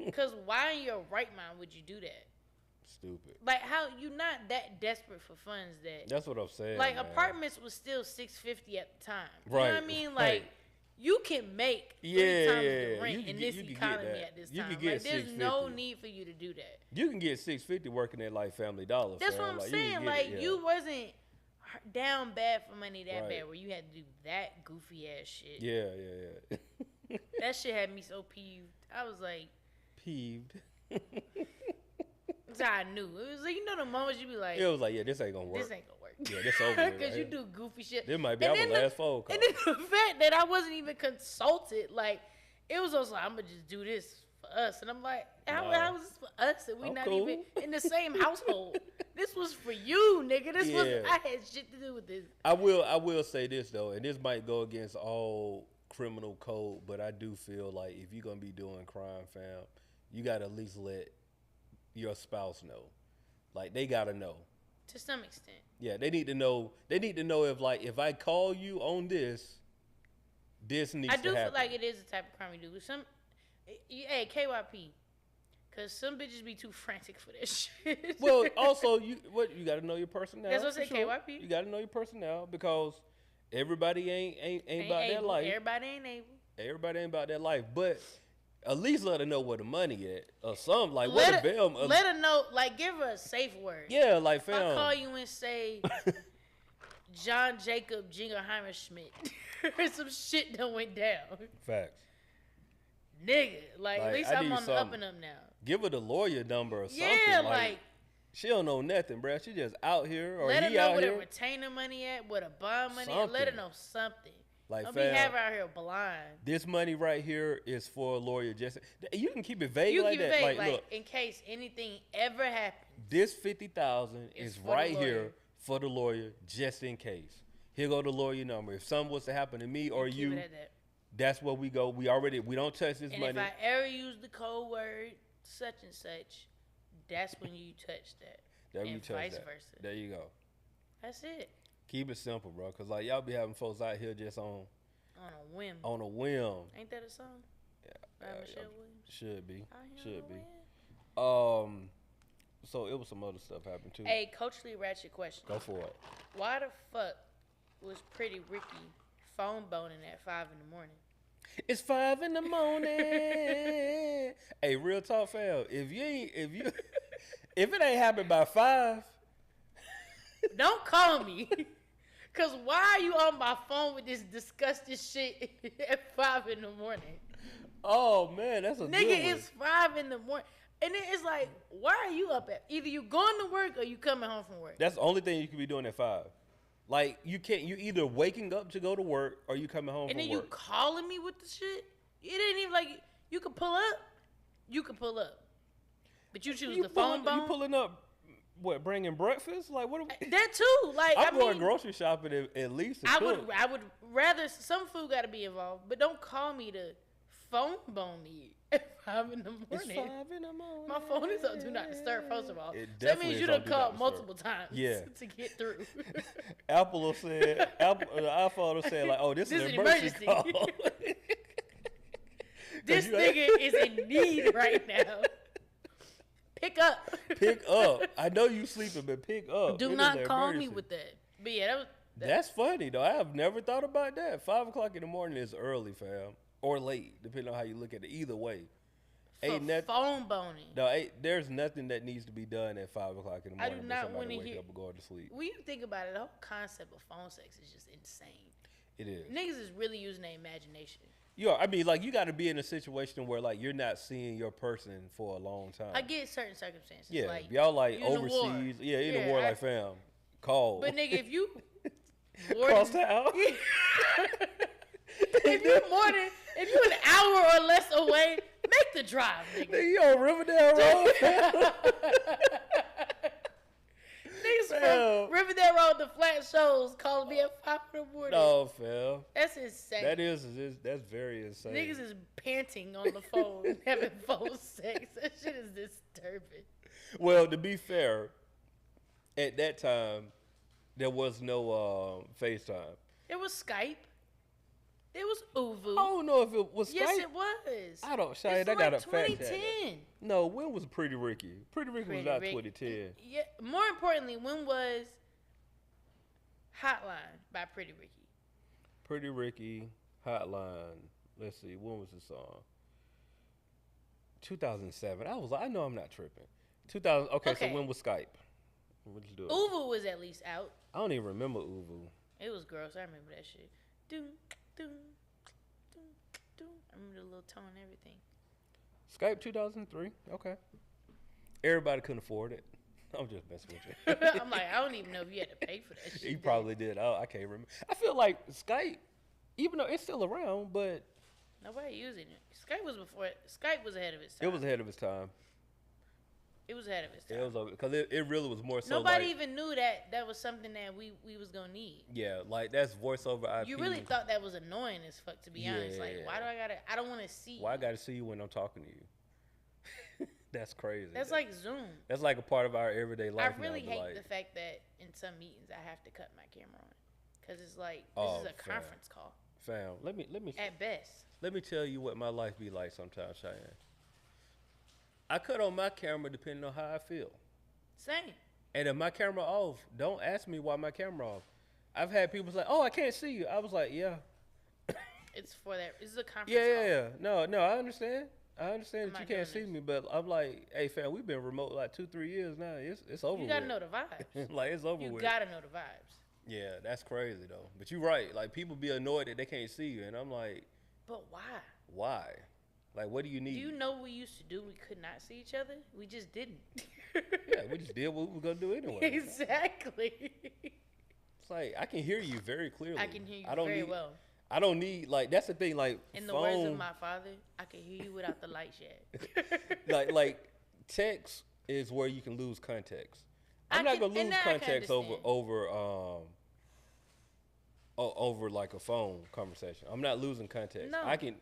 Because why in your right mind would you do that? Stupid. Like, how you not that desperate for funds that? That's what I'm saying. Like, man. apartments was still $650 at the time. Right. You know what I mean? Like, right. you can make 3 times the rent in this economy at this time. Like, there's no need for you to do that. You can get $650 working at like Family Dollar. That's what I'm saying. Like, you wasn't down bad for money that bad where you had to do that goofy ass shit. Yeah. That shit had me so peeved. I was like, peeved. That's how I knew. It was like, you know, the moments you be like, it was like, yeah, this ain't gonna work. This ain't gonna work. Yeah, this over. Because you do goofy shit. This might be our last phone call. And then the fact that I wasn't even consulted, like, it was also like, I'm gonna just do this for us. And I'm like, how is this for us? And we not cool. even in the same household. This was for you, nigga. This was I had shit to do with this. I will say this though, and this might go against all criminal code, but I do feel like if you're gonna be doing crime, fam, you gotta at least let your spouse know. Like they gotta know. To some extent. Yeah, they need to know. They need to know if I call you on this needs to happen. I do feel like it is the type of crime you do. Hey, KYP. Cause some bitches be too frantic for that shit. Well, also you got to know your personnel. That's what I said, sure. KYP. You got to know your personnel because everybody ain't about that life. Everybody ain't able. Everybody ain't about that life, but at least let her know where the money at or something. Like let her know. Like give her a safe word. Yeah, like if I call you and say John Jacob Jingleheimer Schmidt or some shit that went down. Facts. Nigga, like at least I'm on the up and up now. Give her the lawyer number or something. Yeah, like she don't know nothing, bruh. She just out here or let her he know out where here. the retainer money at, where the bond money at. Let her know something. Like, don't be having out here blind. This money right here is for a lawyer. Just you can keep it vague you like keep that. It vague, like look, in case anything ever happens. This 50,000 is right here for the lawyer, just in case. Here go the lawyer number. If something was to happen to me or you, that's where we go. We don't touch this money. And if I ever use the code word such and such, that's when you touch that. There and you touch vice that. versa. There you go. That's it. Keep it simple, bro. Cause like y'all be having folks out here just on a whim. On a whim. Ain't that a song? Yeah. Michelle Williams. Should be. Should be. Whim. So it was some other stuff happened too. Hey, Coach Lee Ratchet question. Go for it. Why the fuck was Pretty Ricky phone boning at 5 in the morning. It's 5 in the morning. Hey, real talk, fam. If it ain't happened by 5, Don't call me. Cause why are you on my phone with this disgusting shit at 5 in the morning? oh man, that's a good Nigga, one. it's 5 in the morning. And then it's like, why are you up at? Either you going to work or you coming home from work. That's the only thing you could be doing at 5. Like you either waking up to go to work or you coming home And from then work. you calling me with the shit. It ain't even like you could pull up. You could pull up, but you choose the phone You bone. pulling up? What? Bringing breakfast? Like what? That too. Like I'm I going mean, grocery shopping at least. To I cook. would rather some food got to be involved, but don't call me to phone bone me at 5 in the morning. It's 5 in the morning. My phone is on do not disturb. First of all, It so that definitely means is you on done do not called disturb. multiple times. Yeah. To get through. Apple will say the iPhone will say like, "Oh, this is an emergency call." This nigga is in need right now. Pick up. Pick up. I know you sleeping, but pick up. Do It is not an call me emergency. with that. But yeah, that was. That's funny though. I have never thought about that. 5 o'clock in the morning is early, fam, or late, depending on how you look at it. Either way, For phone boning. No, there's nothing that needs to be done at 5 o'clock in the I morning. do but not somebody want to wake hear. up and go to sleep. When you think about it, the whole concept of phone sex is just insane. It is. Niggas is really using their imagination. I mean, like you got to be in a situation where like you're not seeing your person for a long time. I get certain circumstances. Yeah, like, y'all like you in the war. overseas. Yeah, in the Yeah, war, I- like fam, call. But nigga, if you cross town. if you an hour or less away, make the drive, nigga. Nigga, you on Riverdale Road? Niggas Fam. from Riverdale Road to Flat Shows calling me at 5 in the morning. No, fam. That's insane. That's very insane. Niggas is panting on the phone, having phone sex. That shit is disturbing. Well, to be fair, at that time, there was no FaceTime. It was Skype. It was Uvu. I don't know if it was yes, Skype. it was. I don't, It's Shia, from that got a like fact check. 2010. No, when was Pretty Ricky? Pretty Ricky was Pretty not Rick- 2010. Yeah. More importantly, when was Hotline by Pretty Ricky? Pretty Ricky, Hotline. Let's see, when was the song? 2007. I know I'm not tripping. 2000. Okay, so Okay. when was Skype? What did you do? Uvu was at least out. I don't even remember Uvu. It was gross. I remember that shit. Doom, doom, doom, doom. I remember the little tone and everything. Skype 2003. Okay. Everybody couldn't afford it. I'm just messing with you. I'm like, I don't even know if you had to pay for that shit. He probably did. I can't remember. I feel like Skype, even though it's still around, but Nobody using it. Skype was before. Skype was ahead of its time. it was ahead of its time. It was ahead of its time. It was because it really was more so Nobody like, even knew that was something that we was gonna need. yeah, like that's voice over IP. You really thought that was annoying as fuck, to be honest. Like, why do I don't want to see. Why I you. gotta see you when I'm talking to you? That's crazy. That's like Zoom. That's like a part of our everyday life. I really now, hate like, the fact that in some meetings I have to cut my camera on, because it's like Oh, this is a fam. conference call fam. Let me at best. let me tell you what my life be like sometimes, Cheyenne. I cut on my camera depending on how I feel. Same. And if my camera off, don't ask me why my camera off. I've had people say, "Oh, I can't see you." I was like, "Yeah, It's for that. This is a conference yeah. call. No, I understand. I understand I'm that you not can't see doing me, but I'm like, hey, fam, we've been remote like 2-3 years now. It's over. You gotta with. know the vibes. Like it's over You with. gotta know the vibes. Yeah, that's crazy though. But you're right. Like people be annoyed that they can't see you, and I'm like, But why? why? Like, what do you need? Do you know what we used to do? We could not see each other. We just didn't. Yeah, we just did what we were gonna do anyway. Exactly. It's like I can hear you very clearly. I can hear you I don't very need, well. I don't need like that's the thing. Like In the phone, words of my father, I can hear you without the lights yet. like text is where you can lose context. I I'm not can- gonna and lose that I can context understand. over like a phone conversation. I'm not losing context. No. I can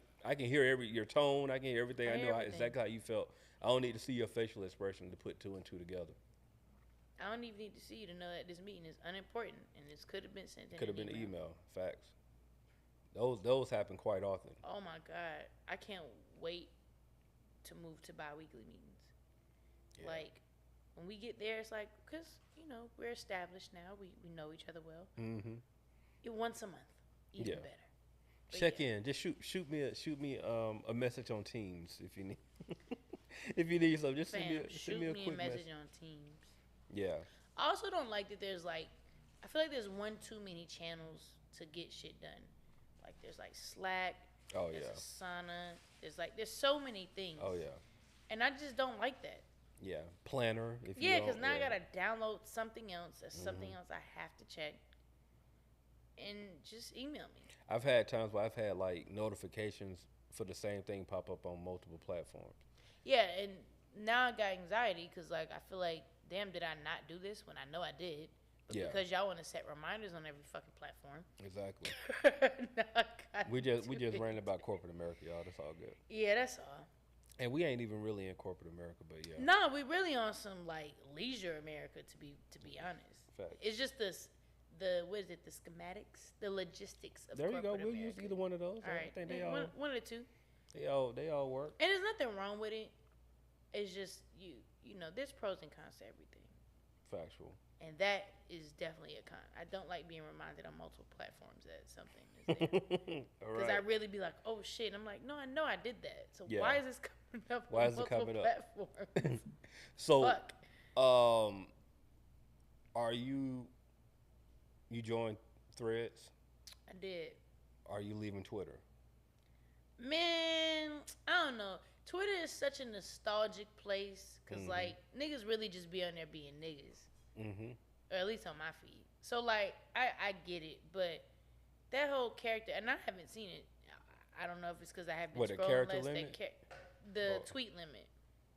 hear your tone. I can hear everything. I I hear know everything. exactly how you felt. I don't need to see your facial expression to put two and two together. I don't even need to see you to know that this meeting is unimportant and this could have been sent in Could have an been email. Facts. Those happen quite often. Oh my God. I can't wait to move to bi-weekly meetings. Yeah. Like, when we get there, it's like, because, we're established now. We know each other well. Mm-hmm. Once a month, even Yeah. better. But Check yeah. in. Just shoot me a message on Teams if you need if you need something. Just Fam, send shoot me a me a quick message message. on Teams. Yeah. I also don't like that there's like, I feel like there's one too many channels to get shit done. Like there's like Slack, Oh there's yeah. Asana, there's so many things. Oh yeah. And I just don't like that. Yeah. Planner. If you Yeah, don't, because now yeah. I gotta download something else. There's something Mhm. else I have to check. And just email me. I've had times where I've had like notifications for the same thing pop up on multiple platforms. Yeah, and now I got anxiety because like I feel like, damn, did I not do this when I know I did? But Yeah. because y'all want to set reminders on every fucking platform. Exactly. Now I gotta We just do it. ranting about corporate America, y'all. That's all good. Yeah, that's all. And we ain't even really in corporate America, but yeah. No, we really on some like leisure America to be honest. Facts. It's just the what is it, the schematics, the logistics of There you go. corporate We'll America. use either one of those. All I right, think they yeah, all one of the two. they all work. And there's nothing wrong with it. It's just you know there's pros and cons to everything, Factual. and that is definitely a con. I don't like being reminded on multiple platforms that something is there All because I right. really be like, oh shit, and I'm like, no, I know I did that. So Yeah. why is this coming up? Why on is it multiple coming up? platforms? So, Fuck. are you joined Threads? I did. Are you leaving Twitter? Man, I don't know. Twitter is such a nostalgic place because, Mhm. like, niggas really just be on there being niggas. Mm-hmm. Or at least on my feed. So, like, I get it. But that whole character, and I haven't seen it. I don't know if it's because I haven't What, the scrolled character unless limit? the Oh. tweet limit.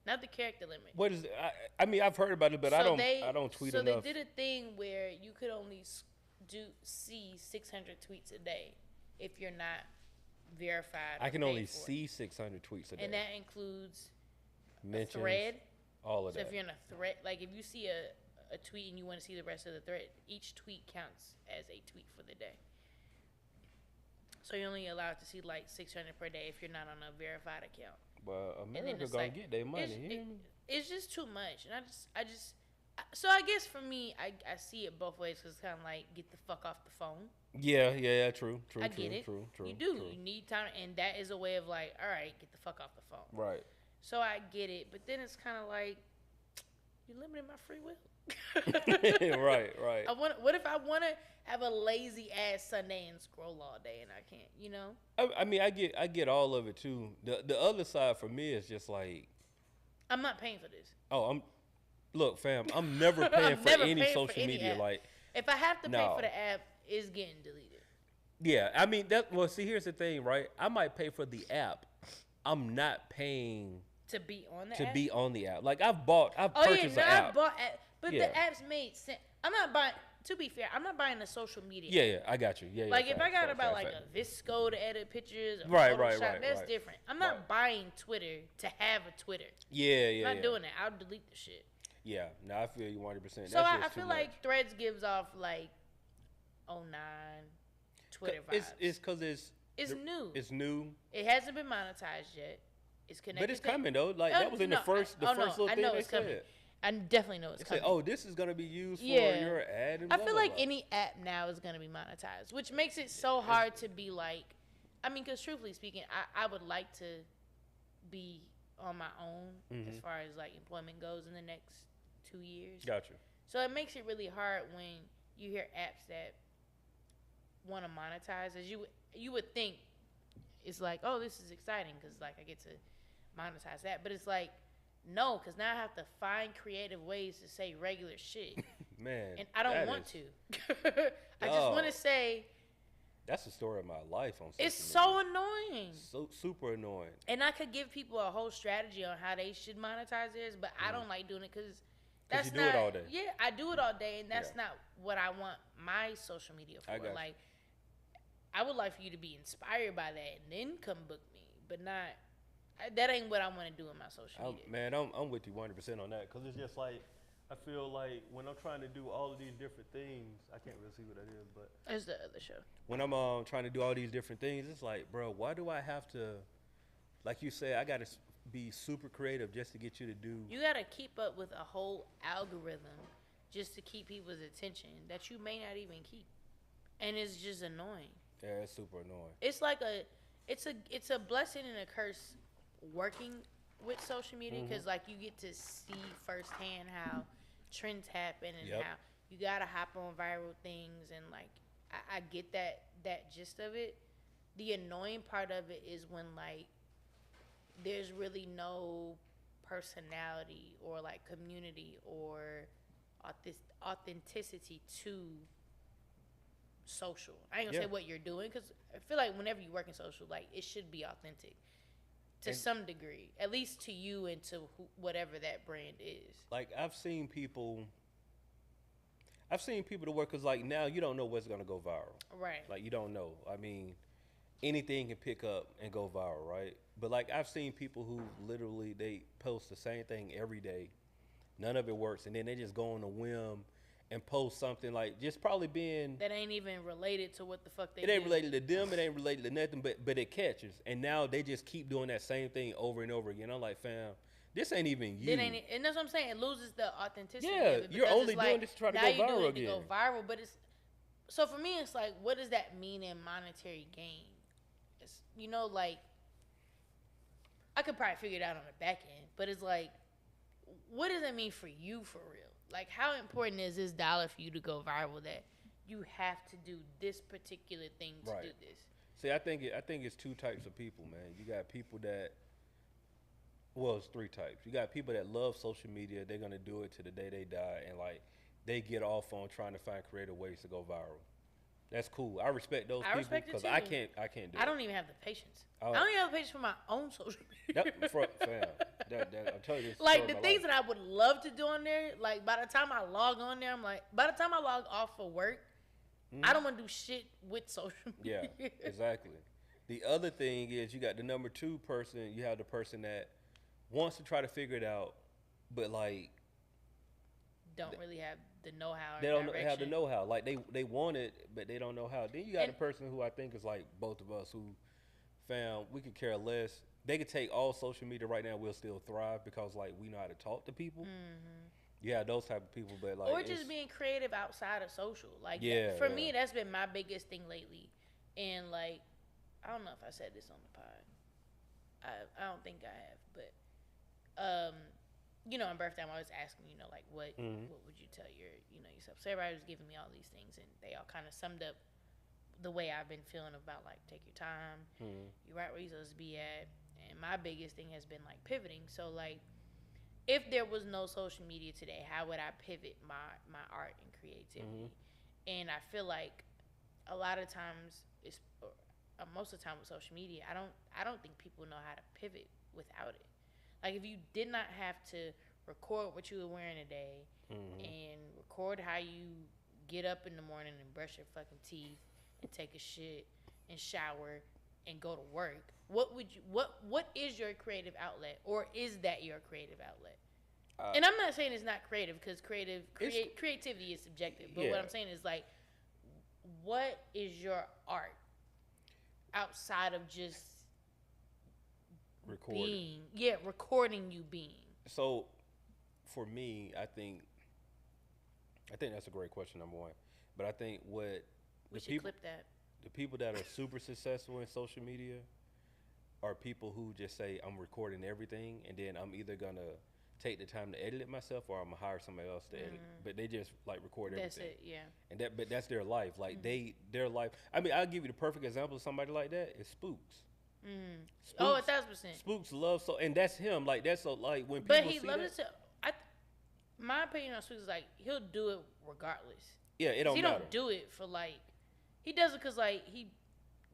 Not the character limit. What is it? I mean, I've heard about it, but I don't tweet so enough. they did a thing where you could only see 600 tweets a day if you're not verified. I or can paid only for it. see 600 tweets a day. And that includes a Mentions, thread. all of So that. if you're in a thread, like if you see a tweet and you want to see the rest of the thread, each tweet counts as a tweet for the day. So you're only allowed to see like 600 per day if you're not on a verified account. But then America it's gonna like- get their money. it's- It's just too much, and so I guess for me, I see it both ways because it's kind of like get the fuck off the phone. Yeah, true. I get it. True. You do. True. You need time, and that is a way of like, all right, get the fuck off the phone. Right. So I get it, but then it's kind of like you're limiting my free will. right. What if I want to have a lazy ass Sunday and scroll all day and I can't? You know? I mean, I get all of it too. The other side for me is just like, I'm not paying for this. look, fam, I'm never paying I'm for never any paying for social any media. app. Like, If I have to pay No. for the app, it's getting deleted. yeah, I mean see, here's the thing, right? I might pay for the app. I'm not paying To be on the to app? be on the app. Like I've Oh purchased yeah, an no, app. I bought app, but Yeah. the apps made sense. I'm not buying. To be fair, I'm not buying the social media. Yeah, I got you. Yeah, Like if I facts, got facts, about facts, like facts. a Visco to edit pictures, or Right, Photoshop, that's right. different. I'm not Right. buying Twitter to have a Twitter. Yeah. I'm not doing that. I'll delete the shit. Yeah, no, I feel you 100%. So I feel like Threads gives off like 09 Twitter vibes. it's because it's new. It's new, It hasn't been monetized yet. It's connected. but it's to- coming though. Like Oh, that was in no, the first I little I thing know they it's coming. said. I definitely know it's They said, coming. "Oh, this is gonna be used for Yeah. your ad." And I blah, feel blah, like blah. any app now is gonna be monetized, which makes it so hard to be like. I mean, because truthfully speaking, I would like to be on my own as Mhm. far as like employment goes in the next 2 years. Gotcha. So it makes it really hard when you hear apps that want to monetize, as you would think it's like, oh, this is exciting because like I get to monetize that, but it's like no, because now I have to find creative ways to say regular shit, Man, and I don't that want is- to. I just want Dog. to say That's the story of my life on social it's media. so annoying. so super annoying. And I could give people a whole strategy on how they should monetize theirs, but I don't like doing it because that's you do not. it all day. Yeah, I do it all day, and that's Yeah. not what I want my social media for. I got you. Like, I would like for you to be inspired by that and then come book me, but not. That ain't what I want to do in my social media. Man, I'm with you 100% on that because it's just like I feel like when I'm trying to do all of these different things, I can't really see what that is, but There's the other show. when I'm trying to do all these different things, it's like, bro, why do I have to? Like you said, I got to be super creative just to get you to do. You got to keep up with a whole algorithm just to keep people's attention that you may not even keep. and it's just annoying. Yeah, it's super annoying. It's like it's a blessing and a curse working with social media because like you get to see firsthand how trends happen and Yep. how you gotta hop on viral things and like I get that gist of it. The annoying part of it is when like there's really no personality or like community or authenticity to social. I ain't gonna say Yeah. what you're doing because I feel like whenever you work in social, like it should be authentic to And some degree, at least to you and to whatever that brand is. like I've seen people to work because like now you don't know what's gonna go viral. Right. Like you don't know. I mean, anything can pick up and go viral, right? But like I've seen people who literally they post the same thing every day, none of it works, and then they just go on a whim and post something like just probably being That ain't even related to what the fuck they it ain't do. related to them, it ain't related to nothing, but it catches, and now they just keep doing that same thing over and over again. I'm like, fam, this ain't even you. Then ain't it, and that's what I'm saying. It loses the authenticity. Yeah, of it you're because only it's doing like, this to try to now go you viral doing it to go again. viral, but it's so for me, it's like, what does that mean in monetary gain? It's like I could probably figure it out on the back end, but it's like, what does that mean for you for real? Like, how important is this dollar for you to go viral that you have to do this particular thing to Right. do this? See, I think it's two types of people, man. You got people that, well, it's three types. You got people that love social media. They're gonna do it to the day they die, and like they get off on trying to find creative ways to go viral. That's cool. I respect those I people respect it because too. I can't do I it. don't even have the patience. Oh. I don't even have the patience for my own social media. Fam, I'm telling you, this Like story the of my things life. that I would love to do on there, like by the time I log on there, I'm like, by the time I log off for work, I don't want to do shit with social media. Yeah, exactly. The other thing is you got the number two person. You have the person that wants to try to figure it out, but like Don't really have the know-how. they or don't direction. have the know-how. Like they want it, but they don't know how. Then you got And- the person who I think is like both of us who found we could care less. They could take all social media right now. We'll still thrive because like we know how to talk to people. You have those type of people, but like Or it's- just being creative outside of social. Like, Yeah, for yeah. me, that's been my biggest thing lately. And like, I don't know if I said this on the pod. I don't think I have, but on birthday, I'm always asking, like what would you tell yourself? So everybody was giving me all these things, and they all kind of summed up the way I've been feeling about like take your time, you're right where you're supposed to be at. And my biggest thing has been like pivoting. So like, if there was no social media today, how would I pivot my art and creativity? And I feel like a lot of times, most of the time with social media, I don't think people know how to pivot without it. Like if you did not have to record what you were wearing today and record how you get up in the morning and brush your fucking teeth and take a shit and shower and go to work, what is your creative outlet, or is that your creative outlet? And I'm not saying it's not creative because creativity is subjective, but what I'm saying is like, what is your art outside of just recording. recording you being? So, for me, I think that's a great question, number one. But I think what We should clip that. the people that are super successful in social media are people who just say, I'm recording everything, and then I'm either gonna take the time to edit it myself, or I'm gonna hire somebody else to edit it. But they just like record everything. That's it, yeah. And but that's their life. Like their life. I mean, I'll give you the perfect example of somebody like that is Spooks. Spooks. Oh, 1,000%. Spooks love and that's him. Like that's so like when people But he see loves that, it. My opinion on Spooks is like he'll do it regardless. yeah, it don't He matter. don't do it for like, he does it because like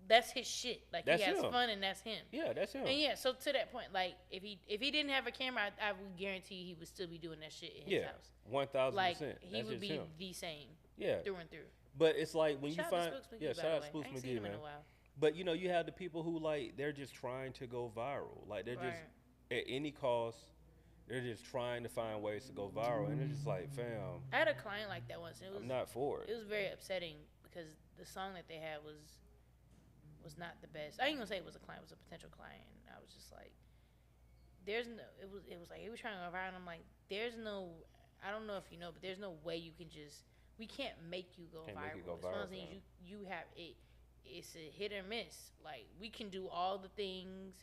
that's his shit. Like That's he has him. fun and that's him. Yeah, that's him. And yeah, so to that point, like if he didn't have a camera, I would guarantee he would still be doing that shit in his Yeah, house. 1,000%. Like That's he would just be him. the same Yeah, through and through. but it's like when Shout you out find to Spooks McGee, yeah, by shout the out way. Spooks I ain't seen McGee, him in man. a while. But you have the people who like they're just trying to go viral. Like they're just at any cost, they're just trying to find ways to go viral, and it's just like, fam, I had a client like that once, and it was I'm not for it it. was very upsetting because the song that they had was not the best. I ain't gonna say it was a client; it was a potential client. And I was just like, "There's no." It was like he was trying to go viral, and I'm like, "There's no." I don't know if you know, but there's no way you can just. we can't make you go Can't viral. make it go It's one of viral, those things fam. you have it. It's a hit or miss. Like we can do all the things.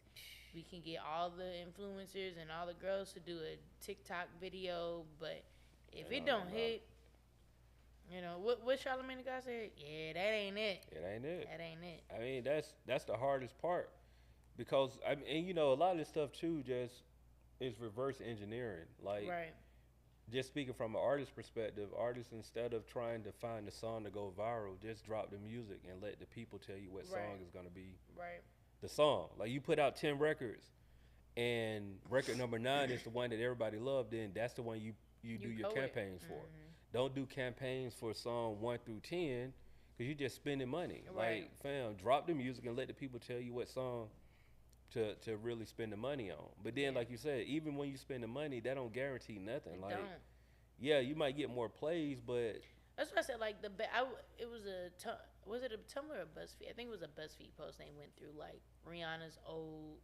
We can get all the influencers and all the girls to do a TikTok video, but if it don't hit, you know what Charlamagne the God said? Yeah, that ain't it. It ain't it. That ain't it. I mean, that's the hardest part because I mean, and you know, a lot of this stuff too just is reverse engineering. Like, Right. just speaking from an artist perspective, artists instead of trying to find a song to go viral, just drop the music and let the people tell you what Right. song is gonna be Right. the song. Like you put out 10 records, and record number 9 is the one that everybody loved. Then that's the one you do your code it. campaigns for. Don't do campaigns for song 1 through 10 because you're just spending money. Right. Like, fam, drop the music and let the people tell you what song to really spend the money on. But then, like you said, even when you spend the money, that don't guarantee nothing. It Like, don't. yeah, you might get more plays, but That's what I said. Like it was was it a Tumblr or BuzzFeed? I think it was a BuzzFeed post. They went through like Rihanna's old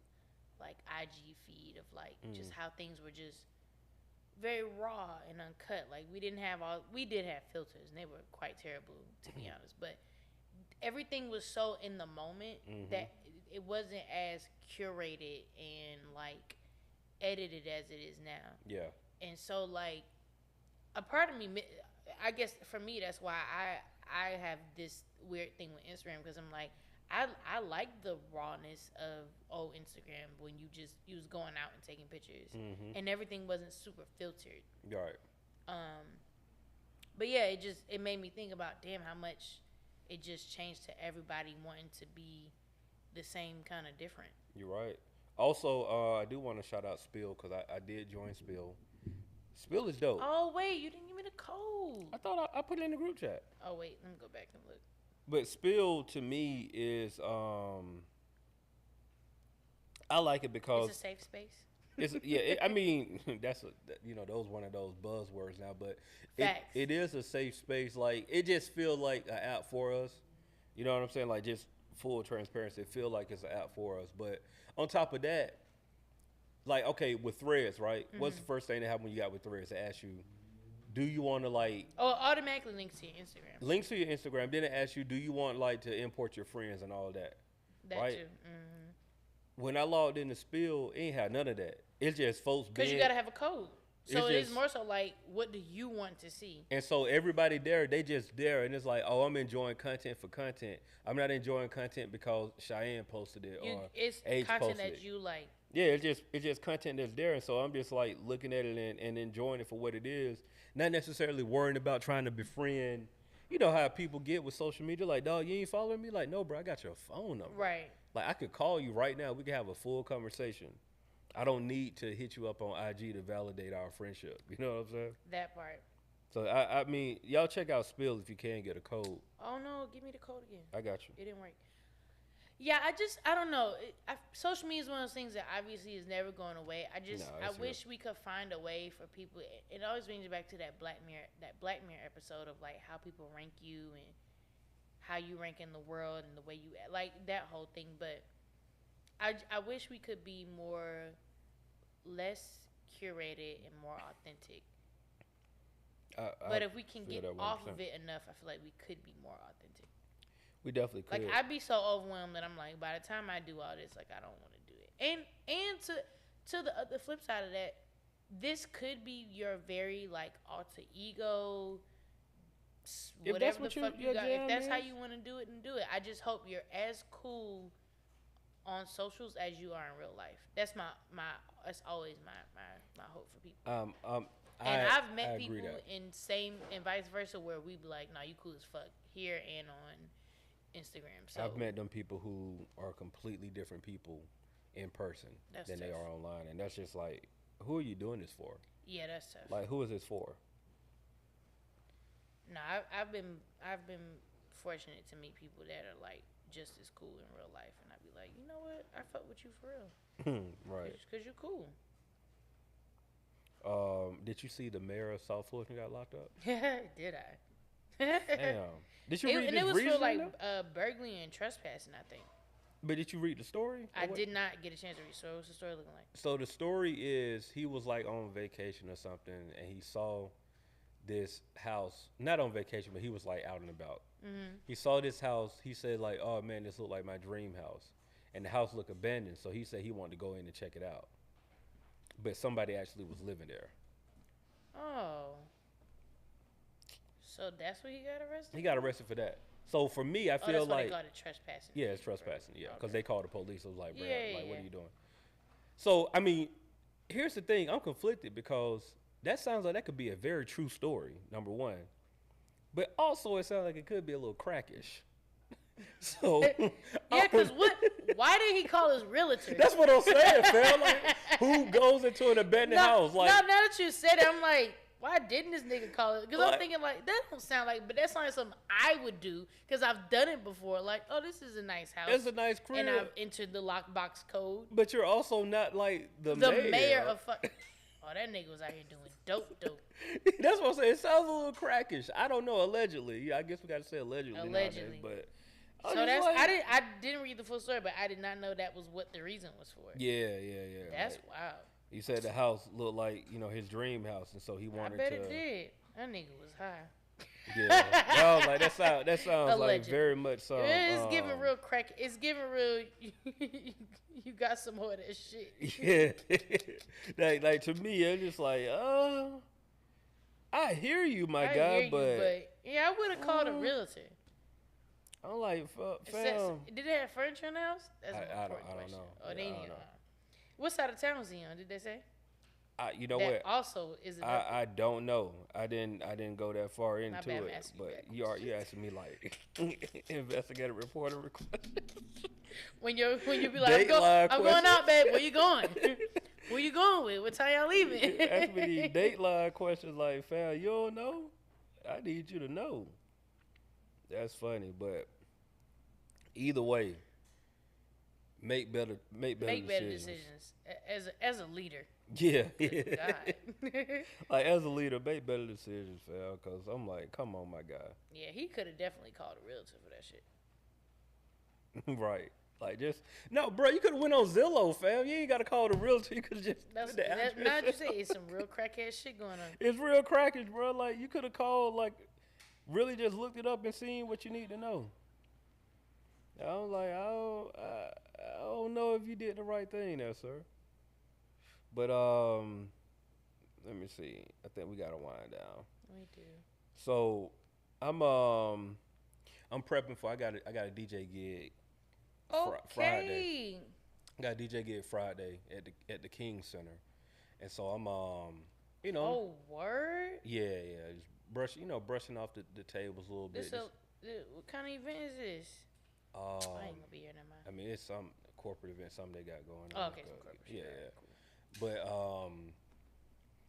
like IG feed of like just how things were just very raw and uncut. Like we did have filters and they were quite terrible to be honest. But everything was so in the moment that it wasn't as curated and like edited as it is now. yeah, And so like a part of me, I guess for me that's why I have this weird thing with Instagram because I'm like I like the rawness of old Instagram when you was going out and taking pictures and everything wasn't super filtered. right. But yeah, it made me think about damn how much it just changed to everybody wanting to be the same kind of different. You're right. Also, I do want to shout out Spill because I did join Spill. Spill is dope. Oh wait, you didn't give me the code. I thought I put it in the group chat. Oh wait, let me go back and look. But Spill to me is I like it because It's a safe space. I mean that's those one of those buzzwords now, but Facts. it is a safe space. Like it just feels like an app for us. You know what I'm saying? Like just full transparency, it feel like it's an app for us. But on top of that, like okay, with Threads, right? What's the first thing that happened when you got with Threads? They ask you, do you want to like Oh, it automatically links to your Instagram. links to your Instagram? Then it asks you, do you want like to import your friends and all that? That right. too. When I logged in the Spill, it ain't had none of that. It's just folks Because you being, gotta have a code. So It's it is just- more so like, what do you want to see? and so everybody there, they just there, and it's like, oh, I'm enjoying content for content. I'm not enjoying content because Cheyenne posted it or It's Age content posted that it. you like. Yeah, it's just content that's there, and so I'm just like looking at it and enjoying it for what it is, not necessarily worrying about trying to befriend. You know how people get with social media, like, dog, you ain't following me? Like, no, bro, I got your phone number. Right. Like, I could call you right now. We could have a full conversation. I don't need to hit you up on IG to validate our friendship. You know what I'm saying? That part. So I mean, y'all check out Spill if you can get a code. Oh no, give me the code again. I got you. It didn't work. Yeah, I don't know. Social media is one of those things that obviously is never going away. I No, I it's wish we could find a way for people. It always brings me back to that Black Mirror episode of like how people rank you and how you rank in the world and the way you like that whole thing. But I wish we could be less curated and more authentic. But if we can feel get that off 100%. of it enough, I feel like we could be more authentic. We definitely could. Like I'd be so overwhelmed that I'm like, by the time I do all this, like I don't want to do it. And to the other flip side of that, this could be your very like alter ego, If whatever that's the what fuck you your got. jam If that's how is. you want to do it, and do it. I just hope you're as cool on socials as you are in real life. That's that's always my hope for people. And I've met I agree people that. and vice versa where we be like, nah, you cool as fuck here and on Instagram. So I've met them people who are completely different people in person That's than they tough. are online, and that's just like, who are you doing this for? yeah, that's tough. Like, who is this for? No, I've been fortunate to meet people that are like just as cool in real life, and I'd be like, you know what, I fuck with you for real, Right. because you're cool. Did you see the mayor of South Fulton got locked up? Did I? Damn. Did you read And this it was for reasoning, like though? burglary and trespassing, I think. But did you read the story? I Or what? did not get a chance to read. So what's the story looking like? So the story is he was like on vacation or something, and he saw this house, not on vacation, but he was like out and about. Mm-hmm. He saw this house. He said like, "Oh man, this looked like my dream house," and the house looked abandoned. So he said he wanted to go in and check it out, but somebody actually was living there. Oh. So that's what he got arrested? He got arrested for that. So for me, I Oh, feel that's why like they called it trespassing. yeah, it's trespassing. Yeah, because Okay. they called the police. It was like, bro, Yeah, like what yeah. are you doing? So I mean, here's the thing. I'm conflicted because that sounds like that could be a very true story. Number one, but also it sounds like it could be a little crackish. So Yeah, because what? Why did he call his realtor? that's what I'm saying, fam. Like, who goes into an abandoned house? Like, now that you said it, I'm like, why didn't this nigga call it? Because I'm Like- thinking like that don't sound like, but that sounds like something I would do because I've done it before. Like, oh, this is a nice house, it's a nice crib, and I've entered the lockbox code. but you're also not like the Mayor of fuck. Oh, that nigga was out here doing dope. That's what I'm saying. It sounds a little crackish. I don't know. Allegedly, yeah, I guess we got to say allegedly. Allegedly. Nowadays, but So that's I didn't read the full story, but I did not know that was what the reason was for. Yeah. That's like, wild. he said the house looked like his dream house, and so he I wanted bet to. it did. That nigga was high. Yeah, I was like that sounds like Allegedly. very much so. It's giving real crack. It's giving real. You got some more of that shit. Yeah, like to me, it's just like, I hear you, my I guy, hear you, but yeah, I would have called a realtor. I'm like, It says- fam. Did they have furniture in the house? That's I- an I don't- important I don't question. know. Oh, Yeah, they I didn't don't even know. know. What side of town was he on? Did they say? You know that what? also is a I don't know. I didn't go that far into bad, I'm it. asking you But backwards. you asking me like investigative reporter request. when you be like, Dateline I'm going out, questions. babe. Where you going? Where you going with? What time y'all leaving? Ask me these dateline questions like, fam, you don't know? I need you to know. That's funny, but either way, make better Make better decisions. decisions as a leader. Yeah, God. like as a leader, make better decisions, fam. Because I'm like, come on, my guy. Yeah, he could have definitely called a realtor for that shit. Right. Like just no, bro. You could have went on Zillow, fam. You ain't got to call the realtor. You could have just That's put the now address. that you say it's some real crackhead shit going on. It's real crackers, bro. Like you could have called, like really just looked it up and seen what you need to know. I was like, I don't know if you did the right thing there, sir. But let me see. I think we gotta wind down. We do. So I'm prepping for. I got a DJ gig. Friday. Okay. I got a DJ gig Friday at the King Center, and so I'm you know Oh, word? yeah just brushing off the tables a little bit. What kind of event is this? Um, I ain't gonna be here, never mind. I mean, it's some corporate event, something they got going Oh, on. okay, some but, corporate yeah, shit. yeah. Cool.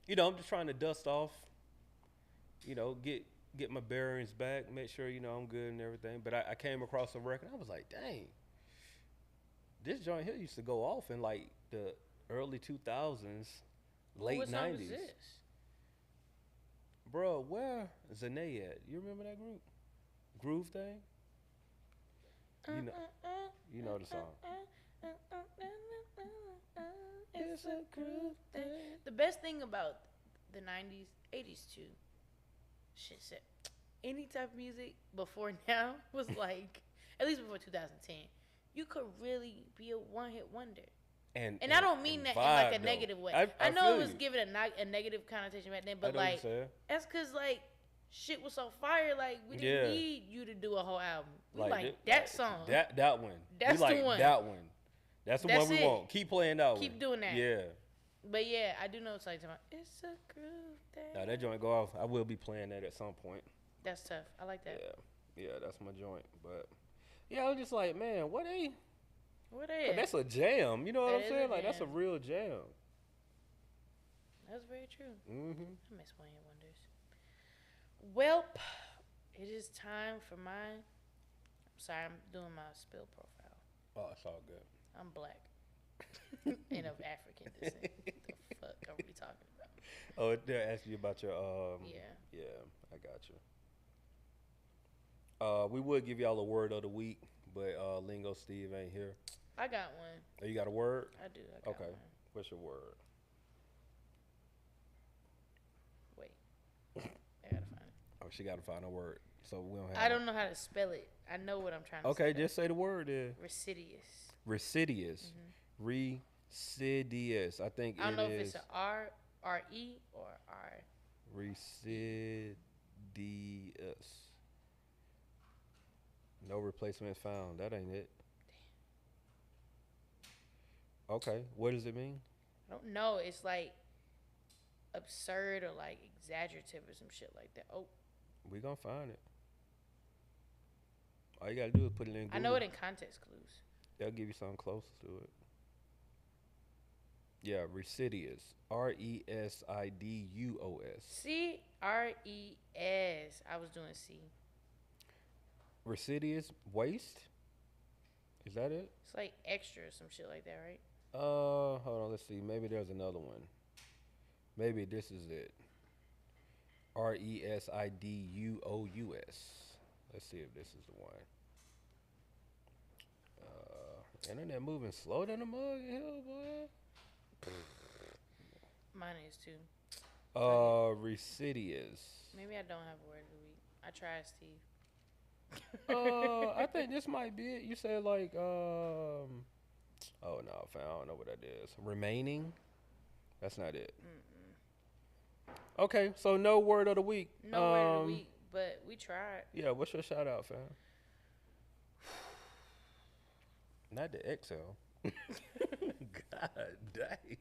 But I'm just trying to dust off. Get my bearings back, make sure I'm good and everything. But I came across a record. I was like, dang, this joint here used to go off in like the early 2000s, late What song 90s. is this? Bro, where Zane at? You remember that group? Groove Thing? You know the song. It's a groove thing. The best thing about the 90s, 80s too, shit said, any type of music before now was like, at least before 2010, you could really be a one-hit wonder. And I don't mean that in like a vibe, negative though. way. I know feel it was you. given a negative connotation back then, I but know what like, you're saying. that's because like, shit was so fire, like, we didn't need you to do a whole album. We like that song. That one. That's we like the one. that one. That's the That's one we it. want. Keep playing that one. Keep doing that. Yeah. But yeah, I do know it's like, it's a groove thing. Now that joint go off. I will be playing that at some point. That's tough. I like that. Yeah, that's my joint. But yeah, I was just like, man, what they? What is? That's a jam. You know what That I'm is saying? a Like that's a jam. real jam. That's very true. Mm-hmm. I miss One Hit Wonders. Welp, it is time for mine. I'm sorry, I'm doing my spill profile. Oh, it's all good. I'm black and of African descent. The fuck are we talking about? Oh, they're asking you about your Yeah. Yeah, I got you. We would give y'all a word of the week, but Lingo Steve ain't here. I got one. Oh, you got a word? I do. I got Okay. one. What's your word? Wait. I She got to find a word. So we don't have. I don't know how to spell it. I know what I'm trying to Okay, spell. just say the word then. Residious. Residious. Residious. I think I don't it know if is it's a R, R-E, or R. Residious. No replacement found. That ain't it. Okay, what does it mean? I don't know. It's like absurd or like exaggerative or some shit like that. Oh, We gonna find it. All you gotta do is put it in Google. I know it in context clues. They'll give you something close to it. Yeah, residious. Residious. C-R-E-S. I was doing C. Residious waste? Is that it? It's like extra or some shit like that, right? Hold on, let's see. Maybe there's another one. Maybe this is it. Residious. Let's see if this is the one. Internet moving slow than a mug in hell, boy. Mine is too. Residious. Maybe I don't have a word of the week. I tried, Steve. I think this might be it. You said like, oh no, fam, I don't know what that is. Remaining? That's not it. Okay, so no word of the week. No word of the week, but we tried. Yeah, what's your shout out, fam? Not the Excel. God dang.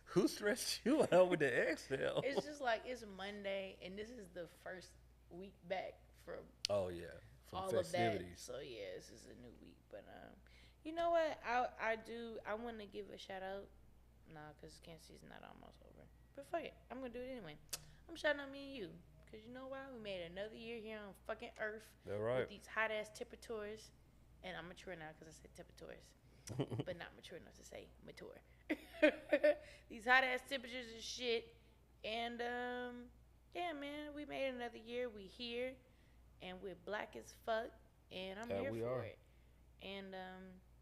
Who stressed you out with the Excel? It's just like it's Monday, and this is the first week back from Oh yeah, from all festivities. of that. So yeah, this is a new week. But you know what? I want to give a shout out. Nah, cause cancer season not almost over. But fuck it, I'm gonna do it anyway. I'm shouting out me and you, cause you know why? We made another year here on fucking Earth. That's right. With these hot ass temperatures, and I'm mature now cause I said temperatures, but not mature enough to say mature. These hot ass temperatures and shit, and yeah, man, we made another year. We here, and we're black as fuck, and I'm here for it. And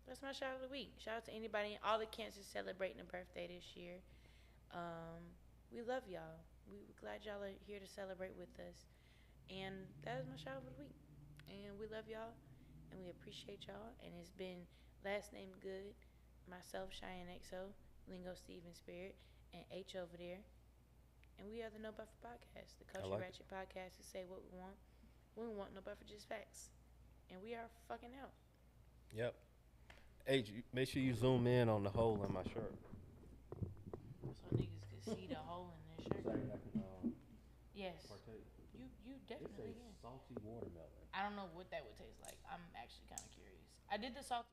that's my shout out of the week. Shout out to anybody, all the cancers celebrating a birthday this year. We love y'all. We're glad y'all are here to celebrate with us. And that is my shout out of the week. And we love y'all, and we appreciate y'all. And it's been Last Name Good, myself, Cheyenne XO, Lingo Steven Spirit, and H over there. And we are the No Buffer Podcast, the Culture Ratchet Podcast to say what we want. We want no buffer, just facts. And we are fucking out. Yep. H, make sure you zoom in on the hole in my shirt. So niggas could see the hole in their shirt. Yes. You definitely can. Salty watermelon. I don't know what that would taste like. I'm actually kind of curious. I did the salty.